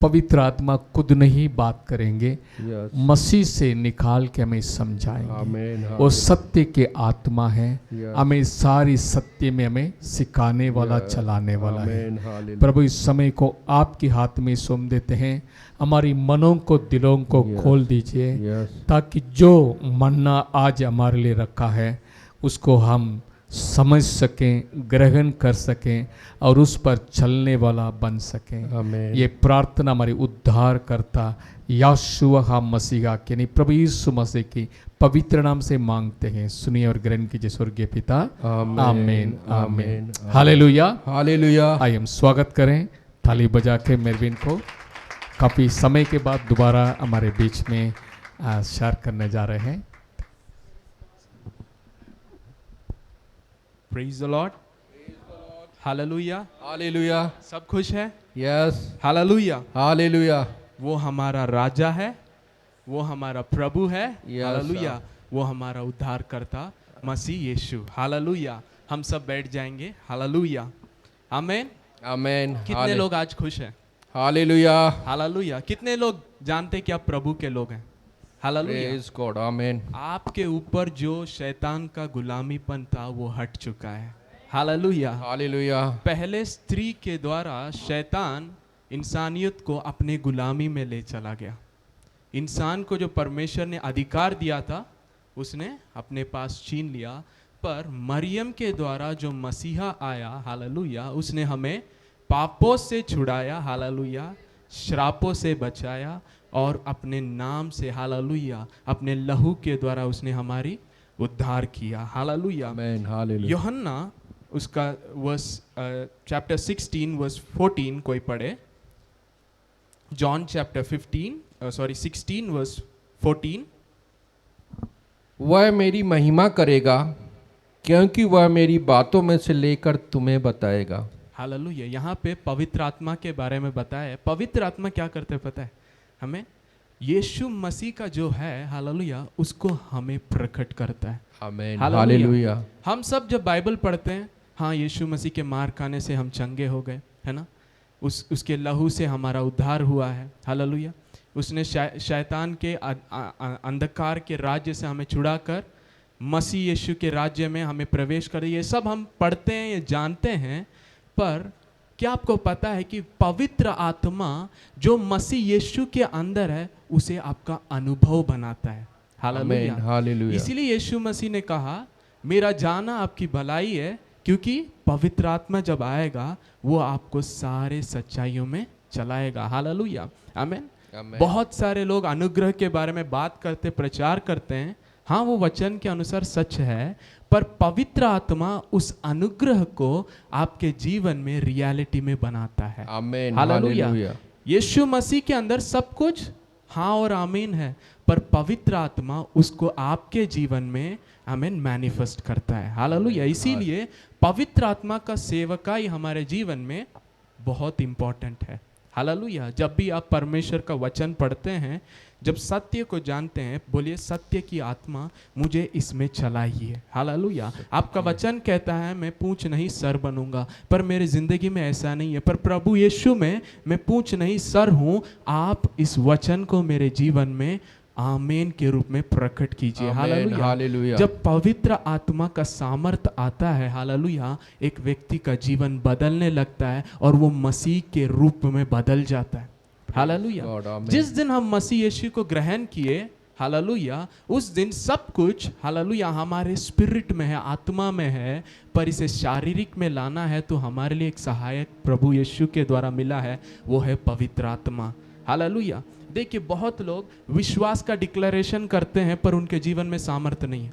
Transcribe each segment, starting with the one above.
पवित्र आत्मा खुद नहीं बात करेंगे, Yes. मसीह से निकाल के हमें समझाएंगे। Amen. वो सत्य के आत्मा है, Yes. हमें सारी सत्य में हमें सिखाने वाला, Yes. चलाने वाला है। Amen. Hallelujah. प्रभु इस समय को आपके हाथ में सौंप देते हैं, हमारी मनों को, दिलों को Yes. खोल दीजिए, Yes. ताकि जो मन्ना आज हमारे लिए रखा है उसको हम समझ सकें, ग्रहण कर सकें और उस पर चलने वाला बन सकें। Amen. ये प्रार्थना हमारी उद्धार करता यहोशुआ मसीहा के नहीं प्रभु यीशु मसीह की पवित्र नाम से मांगते हैं, सुनिए और ग्रहण कीजिए स्वर्गीय पिता। Amen. आमीन आमीन Amen. हालेलुया। Hallelujah. आइए हम स्वागत करें थाली बजा के मेरविन को। काफ़ी समय के बाद दोबारा हमारे बीच में शेयर करने जा रहे हैं। Praise the Lord, hallelujah. Hallelujah. सब खुश है, Yes. हालेलुया। Hallelujah. वो हमारा राजा है, वो हमारा प्रभु है, Yes, हालेलुया। sir. वो हमारा उद्धार करता मसीह यीशु, हालेलुया। हम सब बैठ जाएंगे, हालेलुया, आमीन। Amen. कितने लोग आज खुश हैं, Hallelujah. हालेलुया। कितने लोग जानते हैं कि आप प्रभु के लोग हैं, हालेलुया। Praise God. Amen. आपके ऊपर जो शैतान का गुलामीपन था वो हट चुका है, हालेलुया। Hallelujah. पहले स्त्री के द्वारा शैतान इंसानियत को अपने गुलामी में ले चला गया। इंसान को जो परमेश्वर ने अधिकार दिया था उसने अपने पास छीन लिया, पर मरियम के द्वारा जो मसीहा आया, हालेलुया, उसने हमें पापों से छुड़ाया, हालेलुया, श्रापों से बचाया और अपने नाम से, हालेलुया, अपने लहू के द्वारा उसने हमारी उद्धार किया, हालेलुया। Amen. Hallelujah. यूहन्ना उसका वर्स चैप्टर 16 वर्स 14 कोई पढ़े। John chapter 16 verse 14। वह मेरी महिमा करेगा क्योंकि वह मेरी बातों में से लेकर तुम्हें बताएगा। हालेलुया। यहाँ पे पवित्र आत्मा के बारे में बताया है। पवित्र आत्मा क्या करते हैं पता है हमें? यीशु मसीह का जो है, हालेलुया, उसको हमें प्रकट करता है। Amen. हालेलुया। Hallelujah. हम सब जब बाइबल पढ़ते हैं, हाँ, यीशु मसीह के मार खाने से हम चंगे हो गए, है ना, उसके लहू से हमारा उद्धार हुआ है, हालेलुया। उसने शैतान के अंधकार के राज्य से हमें छुड़ाकर मसीह यीशु के राज्य में हमें प्रवेश कर दिया। ये सब हम पढ़ते हैं, ये जानते हैं, पर क्या आपको पता है कि पवित्र आत्मा जो मसीह यीशु के अंदर है उसे आपका अनुभव बनाता है, हालेलुया। Amen. Hallelujah. इसीलिए यीशु मसीह ने कहा मेरा जाना आपकी भलाई है, क्योंकि पवित्र आत्मा जब आएगा वो आपको सारे सच्चाइयों में चलाएगा, हालेलुया, आमीन। Amen. बहुत सारे लोग अनुग्रह के बारे में बात करते, प्रचार करते हैं, हाँ, वो वचन के अनुसार सच है, पर पवित्र आत्मा उस अनुग्रह को आपके जीवन में रियलिटी में बनाता है, Amen. हालेलुया। Hallelujah. यीशु मसीह के अंदर सब कुछ हाँ और आमीन है, पर पवित्र आत्मा उसको आपके जीवन में आमीन मैनिफेस्ट करता है, हालेलुया। इसीलिए पवित्र आत्मा का सेवकाई हमारे जीवन में बहुत इंपॉर्टेंट है, हालेलुया। जब भी आप परमेश्वर का वचन पढ़ते हैं, जब सत्य को जानते हैं, बोलिए सत्य की आत्मा मुझे इसमें चलाइए, हालेलुया। आपका वचन कहता है मैं पूंछ नहीं सर बनूंगा, पर मेरी जिंदगी में ऐसा नहीं है, पर प्रभु यीशु में मैं पूंछ नहीं सर हूं। आप इस वचन को मेरे जीवन में आमीन के रूप में प्रकट कीजिए, Amen. हालेलुया। Hallelujah. जब पवित्र आत्मा का सामर्थ आता है, हालेलुया, एक व्यक्ति का जीवन बदलने लगता है और वो मसीह के रूप में बदल जाता है, हालेलुया। God, amen. जिस दिन हम मसीह यीशु को ग्रहण किए, हालेलुया, उस दिन सब कुछ, हालेलुया, हमारे स्पिरिट में है, आत्मा में है, पर इसे शारीरिक में लाना है तो हमारे लिए एक सहायक प्रभु यीशु के द्वारा मिला है, वो है पवित्र आत्मा, हालेलुया। देखिए बहुत लोग विश्वास का डिक्लेरेशन करते हैं पर उनके जीवन में सामर्थ्य नहीं है,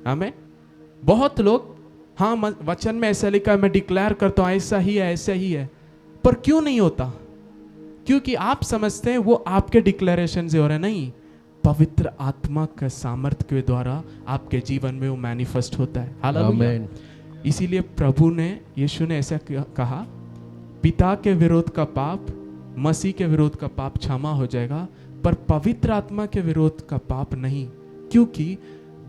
आमीन। बहुत लोग हाँ वचन में ऐसा लिखा है, मैं डिक्लेयर करता हूँ ऐसा ही है, ऐसा ही है, पर क्यों नहीं होता? क्योंकि आप समझते हैं वो आपके डिक्लेरेशन से हो रहा है, नहीं, पवित्र आत्मा का सामर्थ्य के द्वारा आपके जीवन में वो मैनिफेस्ट होता है, हालेलुया। Amen. इसीलिए प्रभु ने, यीशु ने ऐसा कहा, पिता के विरोध का पाप, मसीह के विरोध का पाप क्षमा हो जाएगा, पर पवित्र आत्मा के विरोध का पाप नहीं, क्योंकि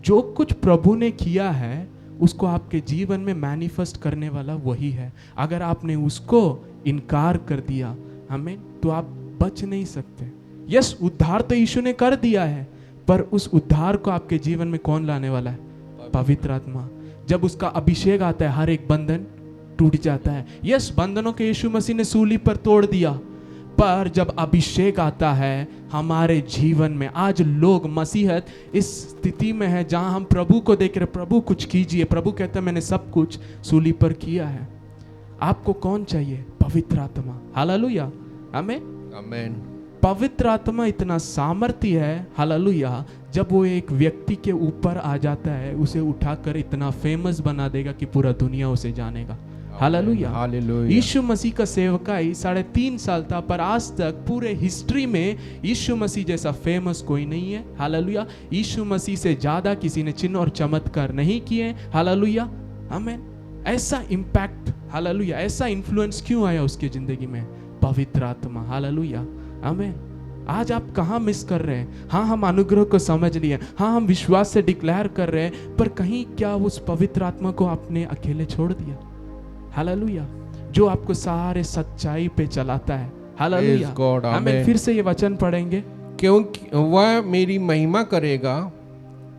जो कुछ प्रभु ने किया है उसको आपके जीवन में मैनिफेस्ट करने वाला वही है। अगर आपने उसको इनकार कर दिया, हमें, तो आप बच नहीं सकते। यस, उद्धार तो यीशु ने कर दिया है, पर उस उद्धार को आपके जीवन में कौन लाने वाला है? पवित्र आत्मा। जब उसका अभिषेक आता है, हर एक बंधन टूट जाता है। यस, बंधनों के यीशु मसीह ने सूली पर तोड़ दिया, पर जब अभिषेक आता है हमारे जीवन में, आज लोग मसीहत इस स्थिति में है जहां हम प्रभु को देख रहे, प्रभु कुछ कीजिए। प्रभु कहता है मैंने सब कुछ सूली पर किया है। आपको कौन चाहिए? पवित्र आत्मा। हालेलुया, आमीन, आमीन। पवित्र आत्मा इतना सामर्थ्य है, हालेलुया, जब वो एक व्यक्ति के ऊपर आ जाता है, उसे उठाकर इतना फेमस बना देगा कि पूरा दुनिया उसे जानेगा। Hallelujah, hallelujah. यीशु मसीह का सेवकाई 3.5 साल था, पर आज तक पूरे हिस्ट्री में यीशु मसीह जैसा फेमस कोई नहीं है। हालेलुया, यीशु मसीह से ज्यादा किसी ने चिन्ह और चमत्कार नहीं किए। हालेलुया, आमीन। ऐसा इम्पैक्ट, हालेलुया, ऐसा इन्फ्लुएंस क्यों आया उसकी जिंदगी में? पवित्र आत्मा। हालेलुया, आमीन। आज आप कहाँ मिस कर रहे हैं? हाँ, हम अनुग्रह को समझ लिए, हाँ हम विश्वास से डिक्लेयर कर रहे हैं, पर कहीं क्या उस पवित्र आत्मा को आपने अकेले छोड़ दिया? हालेलुया, जो आपको सारे सच्चाई पे चलाता है। हालेलुया, Praise God, आमीन। फिर से ये वचन पढ़ेंगे, क्योंकि वह मेरी महिमा करेगा,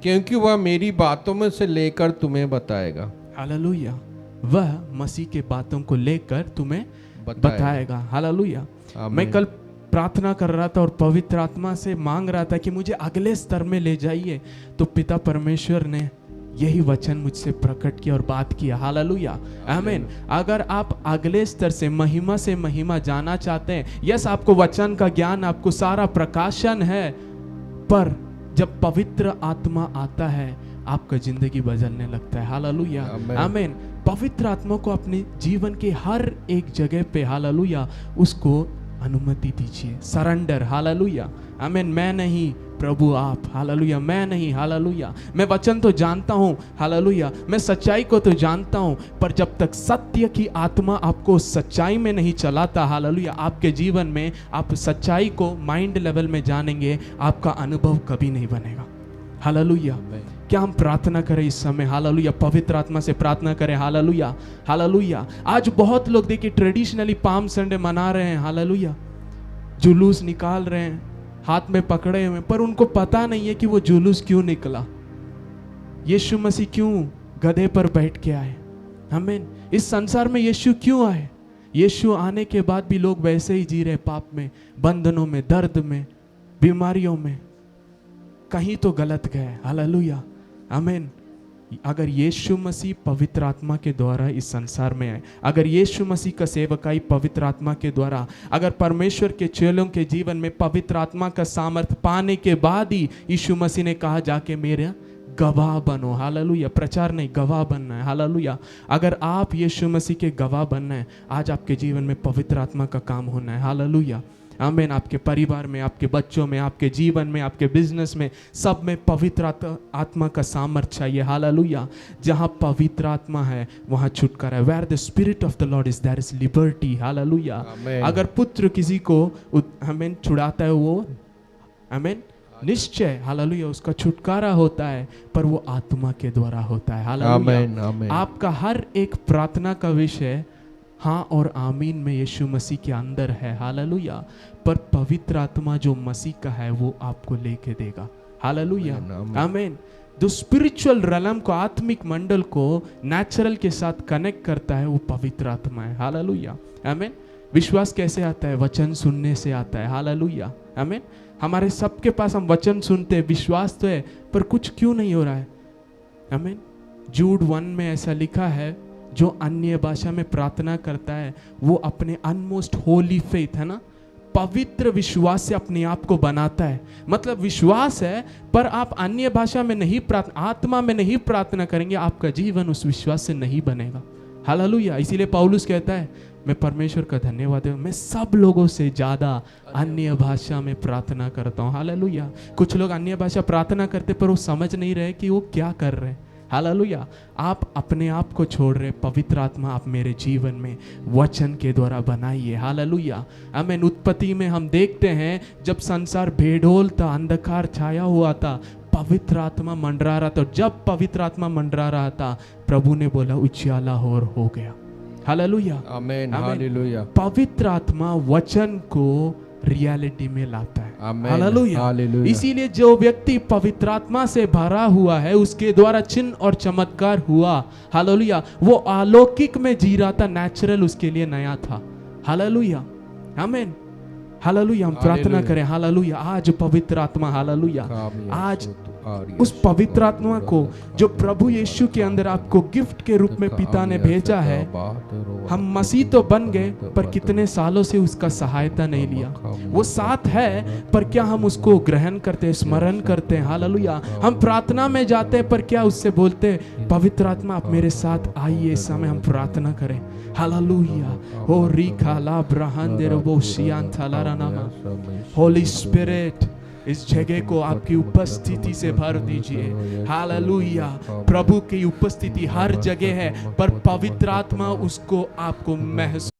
क्योंकि वह मेरी बातों में से लेकर तुम्हें बताएगा। हालेलुया, वह मसीह के बातों को लेकर तुम्हें बताएगा। हालेलुया। मैं कल प्रार्थना कर रहा था और पवित्र आत्मा से मांग रहा था कि मुझे अगले स्तर में ले जाइए, तो पिता परमेश्वर ने यही वचन मुझसे प्रकट किया और बात किया। हालेलुया, आमीन। अगर आप अगले स्तर से महिमा जाना चाहते हैं, यस, आपको वचन का ज्ञान, आपको सारा प्रकाशन है, पर जब पवित्र आत्मा आता है आपका जिंदगी बदलने लगता है। हालेलुया, आमीन। पवित्र आत्मा को अपने जीवन के हर एक जगह पे, हालेलुया, उसको अनुमति दीजिए। सरेंडर। हालेलुया, आमीन। मैं नहीं प्रभु आप। हालेलुया, मैं नहीं। हालेलुया, मैं वचन तो जानता हूँ। हालेलुया, मैं सच्चाई को तो जानता हूँ, पर जब तक सत्य की आत्मा आपको सच्चाई में नहीं चलाता, हालेलुया, आपके जीवन में आप सच्चाई को माइंड लेवल में जानेंगे, आपका अनुभव कभी नहीं बनेगा। हालेलुया, क्या हम प्रार्थना करें इस समय? हालेलुया, पवित्र आत्मा से प्रार्थना करें। Hallelujah, hallelujah. आज बहुत लोग देखिए ट्रेडिशनली पाम संडे मना रहे हैं, हालेलुया, जुलूस निकाल रहे हैं, हाथ में पकड़े हुए, पर उनको पता नहीं है कि वो जुलूस क्यों निकला, यीशु मसीह क्यों गधे पर बैठ के आए। आमीन। इस संसार में यीशु क्यों आए? यीशु आने के बाद भी लोग वैसे ही जी रहे, पाप में, बंधनों में, दर्द में, बीमारियों में। कहीं तो गलत गए। हालेलुया, आमीन। अगर यीशु मसीह पवित्र आत्मा के द्वारा इस संसार में आए, अगर यीशु मसीह का सेवकाई पवित्र आत्मा के द्वारा, अगर परमेश्वर के चेलों के जीवन में पवित्र आत्मा का सामर्थ्य पाने के बाद ही यीशु मसीह ने कहा जाके मेरे गवाह बनो। हालेलुया, प्रचार नहीं, गवाह बनना है। हालेलुया, अगर आप यीशु मसीह के गवाह बनना है, आज आपके जीवन में पवित्र आत्मा का काम होना है। हालेलुया, आमीन। आपके परिवार में, आपके बच्चों में, आपके जीवन में, आपके बिजनेस में, सब में पवित्र आत्मा का सामर्थ्य चाहिए। हालेलुया, जहां पवित्र आत्मा है वहां छुटकारा है। Where the spirit of the Lord is there is liberty. Hallelujah, अगर पुत्र किसी को आमीन छुड़ाता है, वो आमीन निश्चय, हालेलुया, उसका छुटकारा होता है, पर वो आत्मा के द्वारा होता है। हालेलुया, आपका हर एक प्रार्थना का विषय हाँ और आमीन में यीशु मसीह के अंदर है। हालेलुया, पर पवित्र आत्मा जो मसीह का है वो आपको लेके देगा। हालेलुया, आमीन। जो स्पिरिचुअल रलम को, आत्मिक मंडल को नेचुरल के साथ कनेक्ट करता है, वो पवित्र आत्मा है। हालेलुया, आमीन। विश्वास कैसे आता है? वचन सुनने से आता है। हालेलुया, आमीन। हमारे सबके पास हम वचन सुनते हैं, विश्वास तो है, पर कुछ क्यों नहीं हो रहा है? आमीन। जूड 1 में ऐसा लिखा है, जो अन्य भाषा में प्रार्थना करता है वो अपने अनमोस्ट होली फेथ, है ना, पवित्र विश्वास से अपने आप को बनाता है। मतलब विश्वास है, पर आप अन्य भाषा में नहीं प्रार्थना, आत्मा में नहीं प्रार्थना करेंगे, आपका जीवन उस विश्वास से नहीं बनेगा। हालेलुया, इसीलिए पौलुस कहता है मैं परमेश्वर का धन्यवाद है, मैं सब लोगों से ज्यादा अन्य भाषा में प्रार्थना करता हूँ। हालेलुया, कुछ लोग अन्य भाषा प्रार्थना करते पर वो समझ नहीं रहे कि वो क्या कर रहे हैं। हालेलुया, आप अपने आप को छोड़ रहे, पवित्र आत्मा आप मेरे जीवन में वचन के द्वारा बनाइए। हालेलुया, आमीन। उत्पत्ति में हम देखते हैं जब संसार बेढोल था, अंधकार छाया हुआ था, पवित्र आत्मा मंडरा रहा था। जब पवित्र आत्मा मंडरा रहा था, प्रभु ने बोला उजियाला हो गया। Hallelujah, amen, hallelujah. पवित्र आत्मा वचन को रियलिटी में लाता है। आमेन, हालेलुया। हालेलुया। इसीलिए जो व्यक्ति पवित्र आत्मा से भरा हुआ है, उसके द्वारा चिन्ह और चमत्कार हुआ, हालेलुया, वो अलौकिक में जी रहा था, नेचुरल उसके लिए नया था। Hallelujah, amen, hallelujah. हम प्रार्थना हालेलुया। करें, हालेलुया, आज पवित्र आत्मा, हालेलुया, आज उस पवित्र आत्मा को जो प्रभु यीशु के अंदर आपको गिफ्ट के रूप में पिता ने भेजा है। हम मसीह तो बन गए, पर कितने सालों से उसका सहायता नहीं लिया। वो साथ है, पर क्या हम उसको ग्रहण करते, स्मरण करते हैं? हालेलुया। हम प्रार्थना में जाते हैं, पर क्या उससे बोलते, पवित्र आत्मा आप मेरे साथ आइए, इस समय हम प्रार्थना करें। हालेलुया। ओ रीखा ला ब्रहांदे रबो शियान थालारा नामा। होली स्पिरिट, इस जगह को आपकी उपस्थिति से भर दीजिए। हालेलुया। प्रभु की उपस्थिति हर जगह है, पर पवित्र आत्मा उसको आपको महसूस,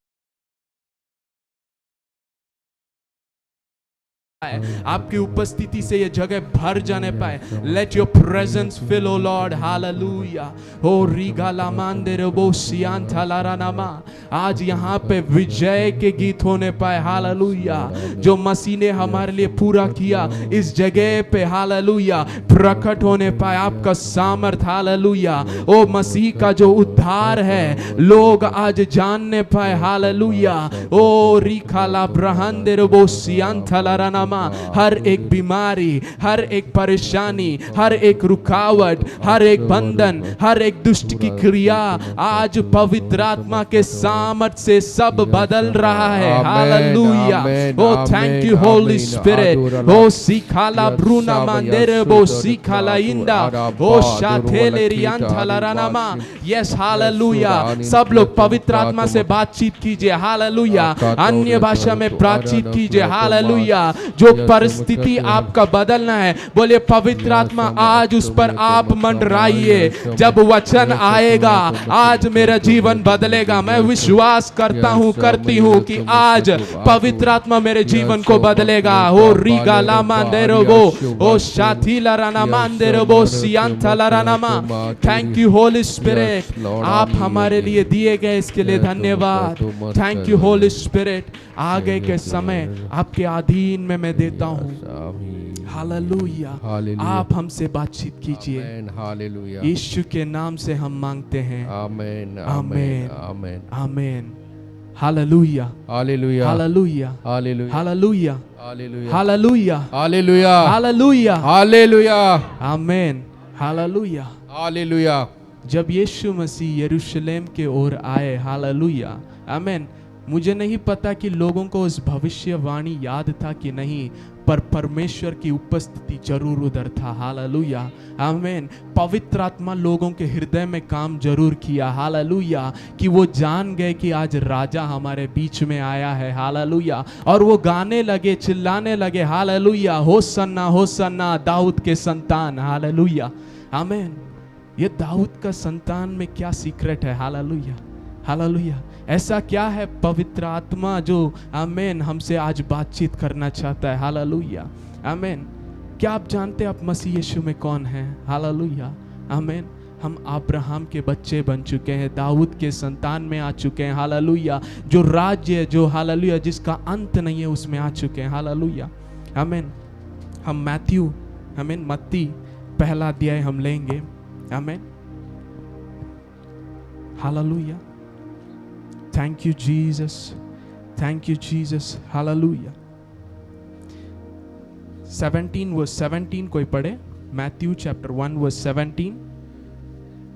आपकी उपस्थिति से ये जगह भर जाने पाए। Let your presence fill O Lord, hallelujah. ओ रीगा लामांदे रबो सियान थालारा नामा। आज यहाँ पे विजय के गीत होने पाए, हालेलुया। जो मसीह ने हमारे लिए पूरा किया, इस जगह पे हालेलुया प्रकट होने पाए आपका सामर्थ, हालेलुया। ओ मसीह का जो उद्धार है, लोग आज जानने पाए, हालेलुया। ओ रीखा ला ब्रहांदे रबो सियान थालारा नामा। हर एक बीमारी, हर एक परेशानी, हर एक रुकावट, हर एक बंधन, हर एक दुष्ट की क्रिया आज पवित्र आत्मा के सामर्थ से सब बदल रहा है। Hallelujah. O thank you Holy Spirit. ओ सिखाला ब्रूना मंदेरे बो सिखाला इंदा। ओ शाथेले रियान थालारानामा। Yes, hallelujah. सब लोग पवित्र आत्मा से बातचीत कीजिए, हालेलुया। अन्य भाषा में बातचीत कीजिए, हालेलुया। जो परिस्थिति आपका बदलना है, बोले पवित्र आत्मा आज उस पर आप मंडराइए। जब वचन आएगा, आज मेरा जीवन बदलेगा। मैं विश्वास करता हूँ, करती हूँ कि आज पवित्र आत्मा मेरे जीवन को बदलेगा। ओ रीगा लामा देरोबो, ओ शाथीला राना मांदेरोबो सियांथा लारानामा। थैंक यू होली स्पिरिट, आप हमारे लिए दिए गए इसके लिए धन्यवाद। Thank you Holy Spirit. आगे के समय आपके अधीन में मैं देता हूँ। हालेलुया। आप हमसे बातचीत कीजिए, हालेलुया। यीशु के नाम से हम मांगते हैं। Amen, amen, amen, amen. Hallelujah, hallelujah, hallelujah, hallelujah, hallelujah, hallelujah, hallelujah, hallelujah, hallelujah, hallelujah, amen, hallelujah. Hallelujah. जब यीशु मसीह यरूशलेम के ओर आए, हालेलुया, आमेन, मुझे नहीं पता कि लोगों को उस भविष्यवाणी याद था कि नहीं, पर परमेश्वर की उपस्थिति जरूर उधर था। हालेलुया, आमीन। पवित्र आत्मा लोगों के हृदय में काम जरूर किया, हालेलुया, कि वो जान गए कि आज राजा हमारे बीच में आया है, हालेलुया। और वो गाने लगे, चिल्लाने लगे, हालेलुया, होसन्ना होसन्ना दाऊद के संतान, हालेलुया, आमीन। ये दाऊद का संतान में क्या सीक्रेट है? Hallelujah, hallelujah. ऐसा क्या है पवित्र आत्मा जो आमीन हमसे आज बातचीत करना चाहता है? हालेलुया, आमीन। क्या आप जानते हैं आप मसीह यीशु में कौन है? हालेलुया, आमीन। हम अब्राहम के बच्चे बन चुके हैं, दाऊद के संतान में आ चुके हैं, हालेलुया। जो राज्य, जो हालेलुया जिसका अंत नहीं है, उसमें आ चुके हैं, हालेलुया, आमीन। हम मैथ्यू, आमीन, मत्ती पहला अध्याय हम लेंगे, amen, hallelujah. Thank you Jesus, thank you Jesus, hallelujah. 17 verse 17 कोई पढ़े? Matthew chapter 1 verse 17।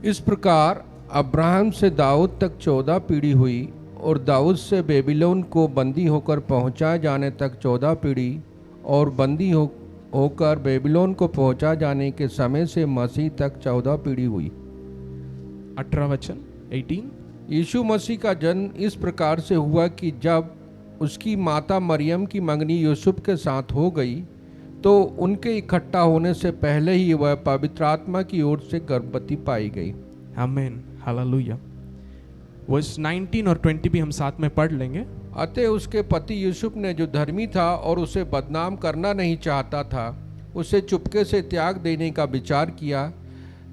इस प्रकार अब्राहम से दाऊद तक 14 पीढ़ी हुई, और दाऊद से बेबीलोन को बंदी होकर पहुंचाए जाने तक 14 पीढ़ी, और बंदी होकर बेबीलोन को पहुंचा जाने के समय से मसीह तक 14 पीढ़ी हुई। 18 वचन 18। यीशु मसीह का जन्म इस प्रकार से हुआ कि जब उसकी माता मरियम की मंगनी यूसुफ के साथ हो गई, तो उनके इकट्ठा होने से पहले ही वह पवित्र आत्मा की ओर से गर्भवती पाई गई। आमीन, हालेलुया। वर्स 19 और 20 भी हम साथ में पढ़ लेंगे। अतः उसके पति यूसुफ ने, जो धर्मी था और उसे बदनाम करना नहीं चाहता था, उसे चुपके से त्याग देने का विचार किया।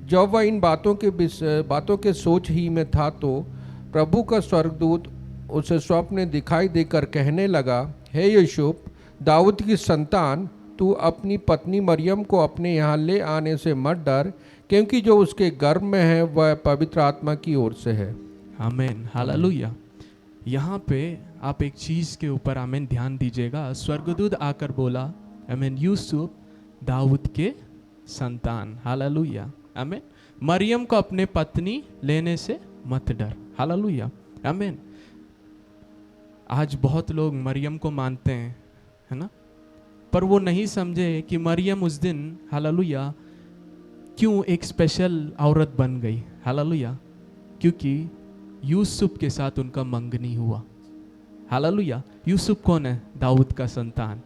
जब वह इन बातों के सोच ही में था, तो प्रभु का स्वर्गदूत उसे स्वप्न दिखाई देकर कहने लगा, हे यूसुफ, दाऊद की संतान, तू अपनी पत्नी मरियम को अपने यहाँ ले आने से मत डर, क्योंकि जो उसके गर्भ में है वह पवित्र आत्मा की ओर से है। आमीन, हालेलुया। यहाँ पे आप एक चीज के ऊपर आमीन ध्यान दीजिएगा। स्वर्गदूत आकर बोला, आमीन, यूसुफ दाऊद के संतान, हालेलुया, आमीन, मरियम को अपने पत्नी लेने से मत डर, हालेलुया, आमीन। आज बहुत लोग मरियम को मानते हैं, है ना, पर वो नहीं समझे कि मरियम उस दिन, हालेलुया, क्यों एक स्पेशल औरत बन गई, हालेलुया, क्योंकि यूसुफ के साथ उनका मंगनी हुआ, हालेलुया। यूसुफ कौन है? दाऊद का संतान,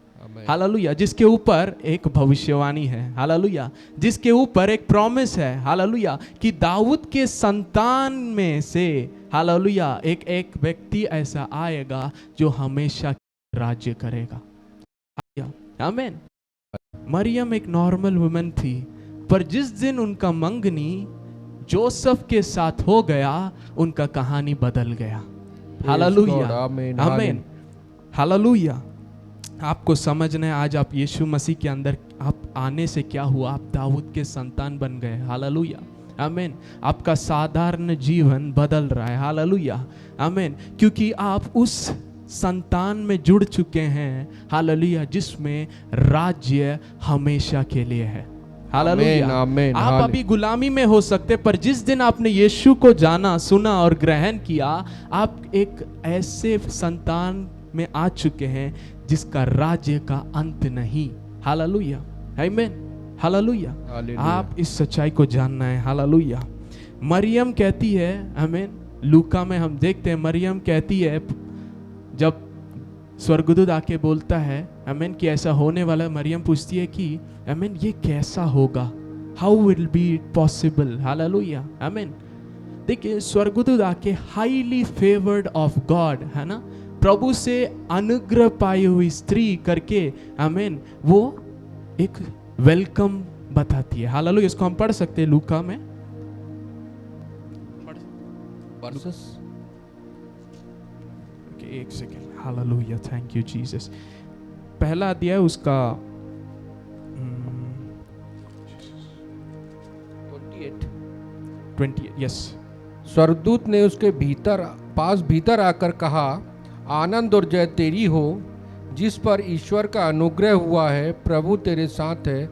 हालेलुया, जिसके ऊपर एक भविष्यवाणी है, हालेलुया, जिसके ऊपर एक प्रॉमिस है, हालेलुया, कि दाऊद के संतान में से, हालेलुया, एक व्यक्ति ऐसा आएगा जो हमेशा राज्य करेगा, आमीन। मरियम एक नॉर्मल वुमन थी, पर जिस दिन उनका मंगनी जोसेफ के साथ हो गया, उनका कहानी बदल गया, हालेलुया, आमीन, हालेलुया। आपको समझना है, आज आप यीशु मसीह के अंदर आप आने से क्या हुआ? आप दाऊद के संतान बन गए, हालेलुया, आमीन। आपका साधारण जीवन बदल रहा है, हालेलुया, आमीन, क्योंकि आप उस संतान में जुड़ चुके हैं, हालेलुया, जिसमें राज्य हमेशा के लिए है, हालेलुया। आप अभी गुलामी में हो सकते, पर जिस दिन आपने यीशु को जाना, सुना और ग्रहण किया, आप एक ऐसे संतान में आ चुके हैं जिसका राज्य का अंत नहीं, हालेलुया, आमीन, हालेलुया। आप इस सच्चाई को जानना है, हालेलुया। मरियम कहती है, आमीन, लूका में हम देखते हैं, मरियम कहती है, जब स्वर्गदूत आके बोलता है, आमीन, कि ऐसा होने वाला, मरियम पूछती है कि आमीन ये कैसा होगा, how will be it possible, hallelujah, आमीन। देखिए, स्वर्गदूत आके हाईली फेवर्ड ऑफ गॉड, है ना, प्रभु से अनुग्रह पाई हुई स्त्री करके, आमीन, वो एक वेलकम बताती है, हालेलुया। इसको हम पढ़ सकते हैं लूका में, एक second, hallelujah, thank you Jesus. पहला अध्याय उसका 28, यस। स्वर्गदूत ने उसके भीतर आकर कहा, आनंद और जय तेरी हो, जिस पर ईश्वर का अनुग्रह हुआ है, प्रभु तेरे साथ है।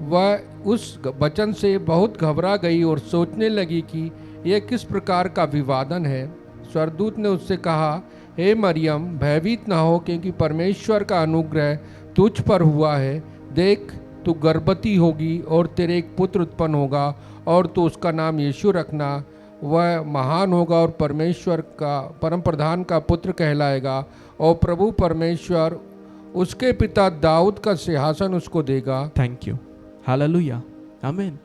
वह उस वचन से बहुत घबरा गई और सोचने लगी कि यह किस प्रकार का विवादन है। स्वर्गदूत ने उससे कहा, हे मरियम, भयभीत न हो, क्योंकि परमेश्वर का अनुग्रह तुझ पर हुआ है। देख, तू गर्भवती होगी और तेरे एक पुत्र उत्पन्न होगा, और तू उसका नाम यीशु रखना। वह महान होगा और परमेश्वर का परम प्रधान का पुत्र कहलाएगा, और प्रभु परमेश्वर उसके पिता दाऊद का सिंहासन उसको देगा। थैंक यू, हालेलुया, आमीन।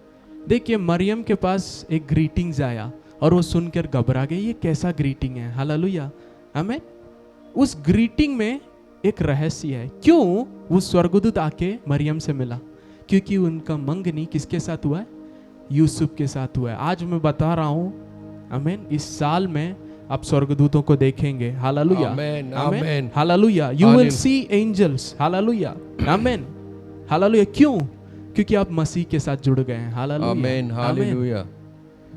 देखिए, मरियम के पास एक ग्रीटिंग्स आया और वो सुनकर घबरा गई, ये कैसा ग्रीटिंग है, हालेलुया, आमीन। उस ग्रीटिंग में एक रहस्य है। क्यों वो स्वर्गदूत आके मरियम से मिला? क्योंकि उनका मंगनी किसके साथ हुआ है? यूसुफ के साथ हुआ है। आज मैं बता रहा हूं, आमीन, इस साल में आप स्वर्गदूतों को देखेंगे, hallelujah, amen, hallelujah, you will see angels, hallelujah, amen, hallelujah. क्यों? क्योंकि आप मसीह के साथ जुड़ गए हैं, हालेलुया, आमीन, हालेलुया।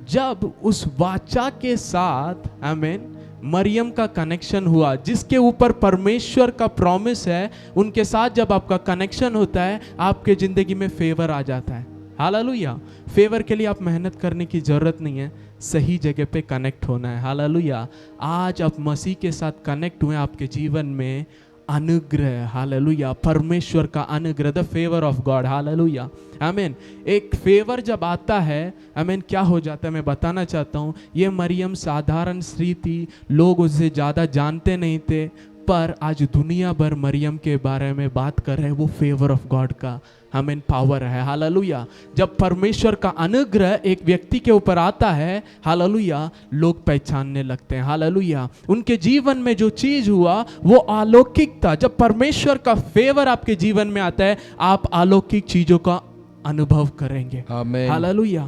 जब उस वाचा के साथ, आमीन, मरियम का कनेक्शन हुआ, जिसके ऊपर परमेश्वर का प्रॉमिस है, उनके साथ जब आपका कनेक्शन होता है, आपके जिंदगी में फेवर आ जाता है, हालेलुया। फेवर के लिए आप मेहनत करने की जरूरत नहीं है, सही जगह पे कनेक्ट होना है, हालेलुया। आज आप मसीह के साथ कनेक्ट हुए, आपके जीवन में अनुग्रह, हालेलुया, परमेश्वर का अनुग्रह, the favour of God, hallelujah, आमीन। एक फेवर जब आता है, आमीन, क्या हो जाता है मैं बताना चाहता हूँ। ये मरियम साधारण स्त्री थी, लोग उसे ज़्यादा जानते नहीं थे, पर आज दुनिया भर मरियम के बारे में बात कर रहे हैं। वो फेवर ऑफ गॉड का, आमीन, पावर है, हालेलुया। जब परमेश्वर का अनुग्रह एक व्यक्ति के ऊपर आता है, हालेलुया, लोग पहचानने लगते हैं, हालेलुया। उनके जीवन में जो चीज हुआ वो अलौकिक था। जब परमेश्वर का फेवर आपके जीवन में आता है, आप अलौकिक चीजों का अनुभव करेंगे, आमीन, हालेलुया।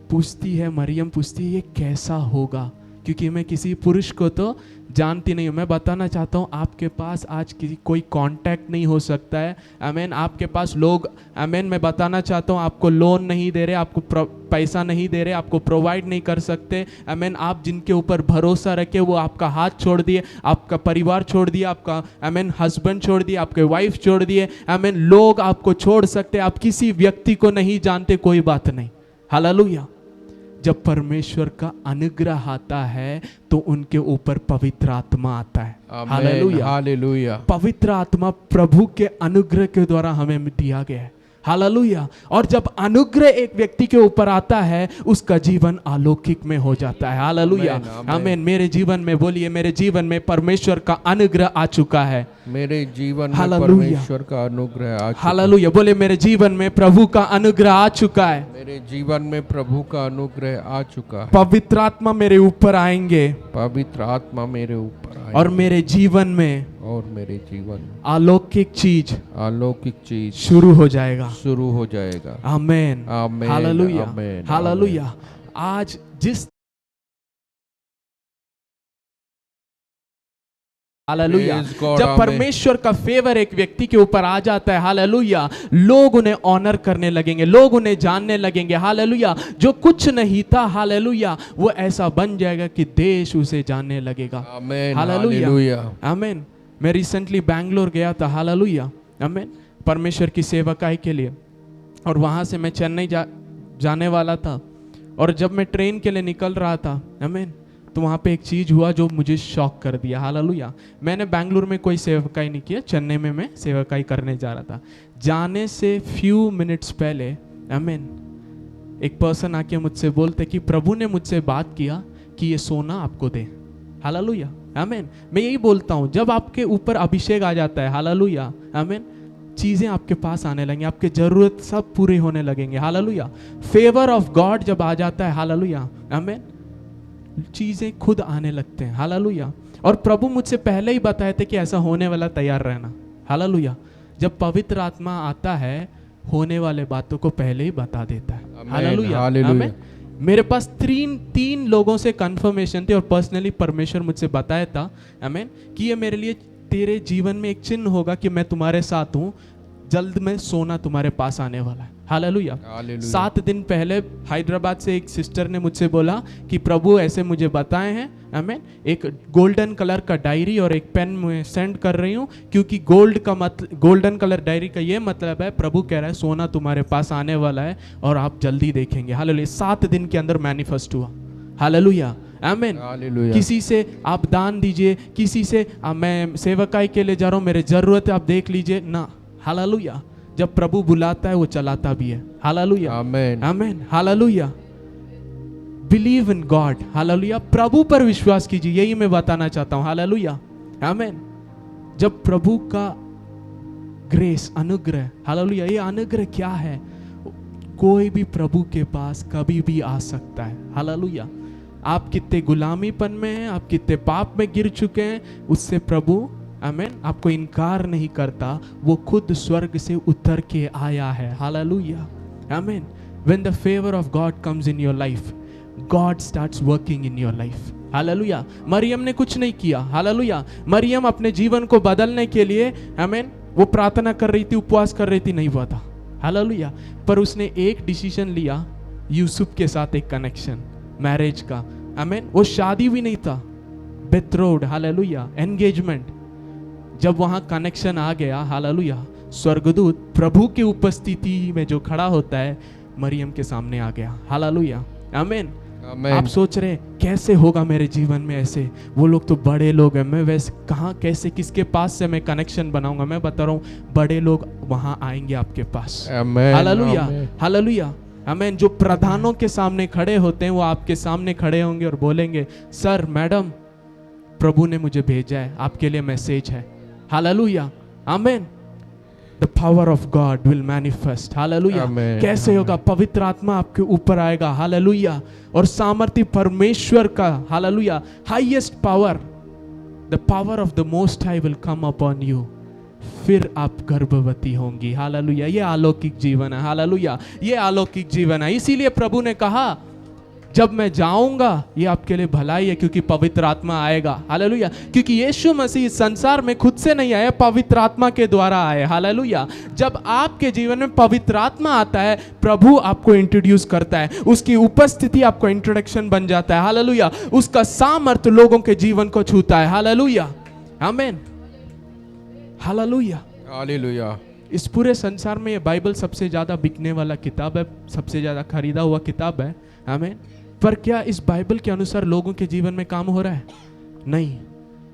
पूछती है मरियम, पूछती है ये कैसा होगा, क्योंकि मैं किसी पुरुष को तो जानती नहीं हूँ। मैं बताना चाहता हूँ आपके पास आज किसी कोई कांटेक्ट नहीं हो सकता है, आमीन। आपके पास लोग, आमीन, मैं बताना चाहता हूँ आपको लोन नहीं दे रहे, आपको पैसा नहीं दे रहे, आपको प्रोवाइड नहीं कर सकते, आमीन। आप जिनके ऊपर भरोसा रखे वो आपका हाथ छोड़ दिए, आपका परिवार छोड़ दिया, आपका, आमीन, हस्बैंड छोड़ दिए, आपके वाइफ छोड़ दिए, आमीन। लोग आपको छोड़ सकते, आप किसी व्यक्ति को नहीं जानते, कोई बात नहीं, हालेलुया। जब परमेश्वर का अनुग्रह आता है तो उनके ऊपर पवित्र आत्मा आता है, हालेलुया, हालेलुया। पवित्र आत्मा प्रभु के अनुग्रह के द्वारा हमें दिया गया है, हालेलुया। और जब अनुग्रह एक व्यक्ति के ऊपर आता है उसका जीवन अलौकिक में हो जाता है, हालेलुया, आमीन। मेरे जीवन में, बोलिए, मेरे जीवन में परमेश्वर का अनुग्रह आ चुका है, मेरे जीवन में परमेश्वर का अनुग्रह आ चुका है, हालेलुया। बोले, मेरे जीवन में प्रभु का अनुग्रह आ चुका है, मेरे जीवन में प्रभु का अनुग्रह आ चुका है। पवित्र आत्मा मेरे ऊपर आएंगे, पवित्र आत्मा मेरे ऊपर आएंगे, और मेरे जीवन में अलौकिक चीज शुरू हो जाएगा, आमीन, आमीन, हालेलुया, आमीन, हालेलुया। आज जिस, हालेलुया, Praise God, जब आमीन। परमेश्वर का फेवर एक व्यक्ति के ऊपर आ जाता है, हालेलुया, लोग उन्हें ऑनर करने लगेंगे, लोग उन्हें जानने लगेंगे, हालेलुया। जो कुछ नहीं था, हालेलुया, वो ऐसा बन जाएगा कि देश उसे जानने लगेगा, आमीन, हालेलुया, हालेलुया। आमीन। मैं रिसेंटली बैंगलोर गया था, हालेलुया, आमीन, परमेश्वर की सेवकाई के लिए, और वहाँ से मैं चेन्नई जाने वाला था, और जब मैं ट्रेन के लिए निकल रहा था, आमीन, तो वहाँ पे एक चीज़ हुआ जो मुझे शॉक कर दिया, हालेलुया। मैंने बैंगलोर में कोई सेवकाई नहीं किया, चेन्नई में मैं सेवकाई करने जा रहा था। जाने से फ्यू मिनट्स पहले, आमीन, एक पर्सन आके मुझसे बोलते कि प्रभु ने मुझसे बात किया कि ये सोना आपको दे, हालेलुया, आमीन। मैं यही बोलता हूँ, जब आपके ऊपर अभिषेक आ जाता है, हालेलुया, आमीन, चीज़ें आपके पास आने लगेंगी, आपके ज़रूरत सब पूरे होने लगेंगे, हालेलुया। फेवर ऑफ गॉड जब आ जाता है, हालेलुया, आमीन, चीज़ें खुद आने लगते हैं, हालेलुया। और प्रभु मुझसे पहले ही बताए थे कि ऐसा होने वाला, तैयार रहना, हालेलुया। जब पवित्र आत्मा आता है होने वाले बातों को पहले ही बता देता है, हालेलुया, आमीन। मेरे पास तीन लोगों से कंफर्मेशन थी, और पर्सनली परमेश्वर मुझसे बताया था, आमीन, कि ये मेरे लिए, तेरे जीवन में एक चिन्ह होगा कि मैं तुम्हारे साथ हूँ, जल्द में सोना तुम्हारे पास आने वाला है, हालेलुया। 7 दिन पहले हैदराबाद से एक सिस्टर ने मुझसे बोला कि प्रभु ऐसे मुझे बताए हैं, आमीन, एक गोल्डन कलर का डायरी और एक पेन मैं सेंड कर रही हूँ, क्योंकि गोल्डन कलर डायरी का ये मतलब है, प्रभु कह रहा है सोना तुम्हारे पास आने वाला है और आप जल्दी देखेंगे, हालेलुया। 7 दिन के अंदर मैनिफेस्ट हुआ, हालेलुया, आमीन। किसी से आप दान दीजिए, किसी से मैं सेवकाई के लिए जा रहा हूँ, मेरे जरूरत है आप देख लीजिए ना, हालेलुया। जब प्रभु बुलाता है वो चलाता भी है, hallelujah, amen, amen, hallelujah. Believe in God, hallelujah. प्रभु पर विश्वास कीजिए, यही मैं बताना चाहता हूं, हालेलुया, आमीन। जब प्रभु का ग्रेस, अनुग्रह, हालेलुया, ये अनुग्रह क्या है? कोई भी प्रभु के पास कभी भी आ सकता है, हालेलुया। आप कितने गुलामीपन में हैं, आप कितने पाप में गिर चुके हैं, उससे प्रभु, आमीन, आपको इनकार नहीं करता, वो खुद स्वर्ग से उतर के आया है, हालेलुया, आमीन। When the favor of God comes in your life, God starts working in your life, hallelujah. मरियम ने कुछ नहीं किया, हालेलुया। मरियम अपने जीवन को बदलने के लिए, आमीन, वो प्रार्थना कर रही थी, उपवास कर रही थी, नहीं हुआ था, हालेलुया। पर उसने एक डिसीजन लिया, यूसुफ के साथ एक कनेक्शन, मैरिज का, आमीन। वो शादी भी नहीं था, बेट्रोड, हालेलुया, एंगेजमेंट। जब वहां कनेक्शन आ गया, हालेलुया, स्वर्गदूत प्रभु की उपस्थिति में जो खड़ा होता है, मरियम के सामने आ गया, हालेलुया, आमीन। आप सोच रहे कैसे होगा मेरे जीवन में ऐसे, वो लोग तो बड़े लोग हैं, मैं वैसे कहाँ, कैसे, किसके पास से मैं कनेक्शन बनाऊंगा? मैं बता रहा हूँ, बड़े लोग वहां आएंगे आपके पास, हालेलुया, हालेलुया, आमीन। जो प्रधानों के सामने खड़े होते हैं वो आपके सामने खड़े होंगे और बोलेंगे, सर, मैडम, प्रभु ने मुझे भेजा है, आपके लिए मैसेज है, हालेलुया, आमीन। The power of God will manifest, hallelujah. कैसे होगा? पवित्र आत्मा आपके ऊपर आएगा, हालेलुया, और सामर्थ्य परमेश्वर का, hallelujah, highest power, the power of the most high will come upon you. फिर आप गर्भवती होंगी, हालेलुया। ये अलौकिक जीवन है, हालेलुया, ये अलौकिक जीवन है। इसीलिए प्रभु ने कहा जब मैं जाऊंगा ये आपके लिए भलाई है, क्योंकि पवित्र आत्मा आएगा। हालेलुया। क्योंकि यीशु मसीह इस संसार में खुद से नहीं आया, पवित्र आत्मा के द्वारा आए। हालेलुया। जब आपके जीवन में पवित्र आत्मा आता है, प्रभु आपको इंट्रोड्यूस करता है, उसकी उपस्थिति आपको इंट्रोडक्शन बन जाता है। हालेलुया। उसका सामर्थ्य लोगों के जीवन को छूता है। Hallelujah, amen, hallelujah, hallelujah. इस पूरे संसार में ये बाइबल सबसे ज्यादा बिकने वाला किताब है, सबसे ज्यादा खरीदा हुआ किताब है। आमीन। पर क्या इस बाइबल के अनुसार लोगों के जीवन में काम हो रहा है? नहीं।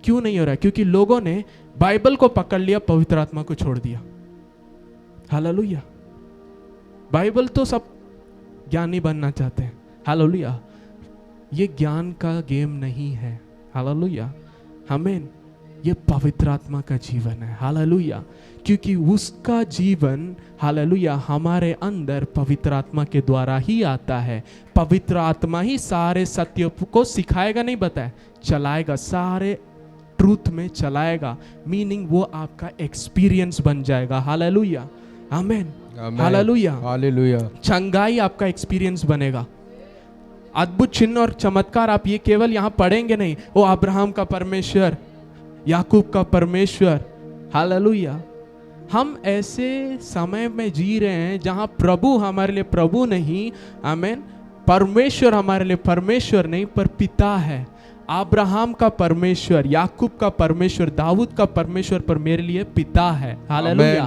क्यों नहीं हो रहा है? क्योंकि लोगों ने बाइबल को पकड़ लिया, पवित्र आत्मा को छोड़ दिया। हालेलुया। बाइबल तो सब ज्ञानी बनना चाहते हैं। हालेलुया। ये ज्ञान का गेम नहीं है। हालेलुया, आमीन। ये पवित्र आत्मा का जीवन है। हालेलुया। क्योंकि उसका जीवन, हालेलुया, हमारे अंदर पवित्र आत्मा के द्वारा ही आता है। पवित्र आत्मा ही सारे सत्य को सिखाएगा, नहीं बताए, चलाएगा, सारे ट्रूथ में चलाएगा। मीनिंग वो आपका एक्सपीरियंस बन जाएगा। Hallelujah, amen, hallelujah, hallelujah. चंगाई आपका एक्सपीरियंस बनेगा। अद्भुत चिन्ह और चमत्कार आप ये केवल यहाँ पढ़ेंगे नहीं, वो अब्राहम का परमेश्वर, याकूब का परमेश्वर। हालेलुया। हम ऐसे समय में जी रहे हैं जहां प्रभु हमारे लिए प्रभु नहीं, आमीन, परमेश्वर हमारे लिए परमेश्वर नहीं, पर पिता है। अब्राहम का परमेश्वर, याकूब का परमेश्वर, दाऊद का परमेश्वर, पर मेरे लिए पिता है। हालेलुया,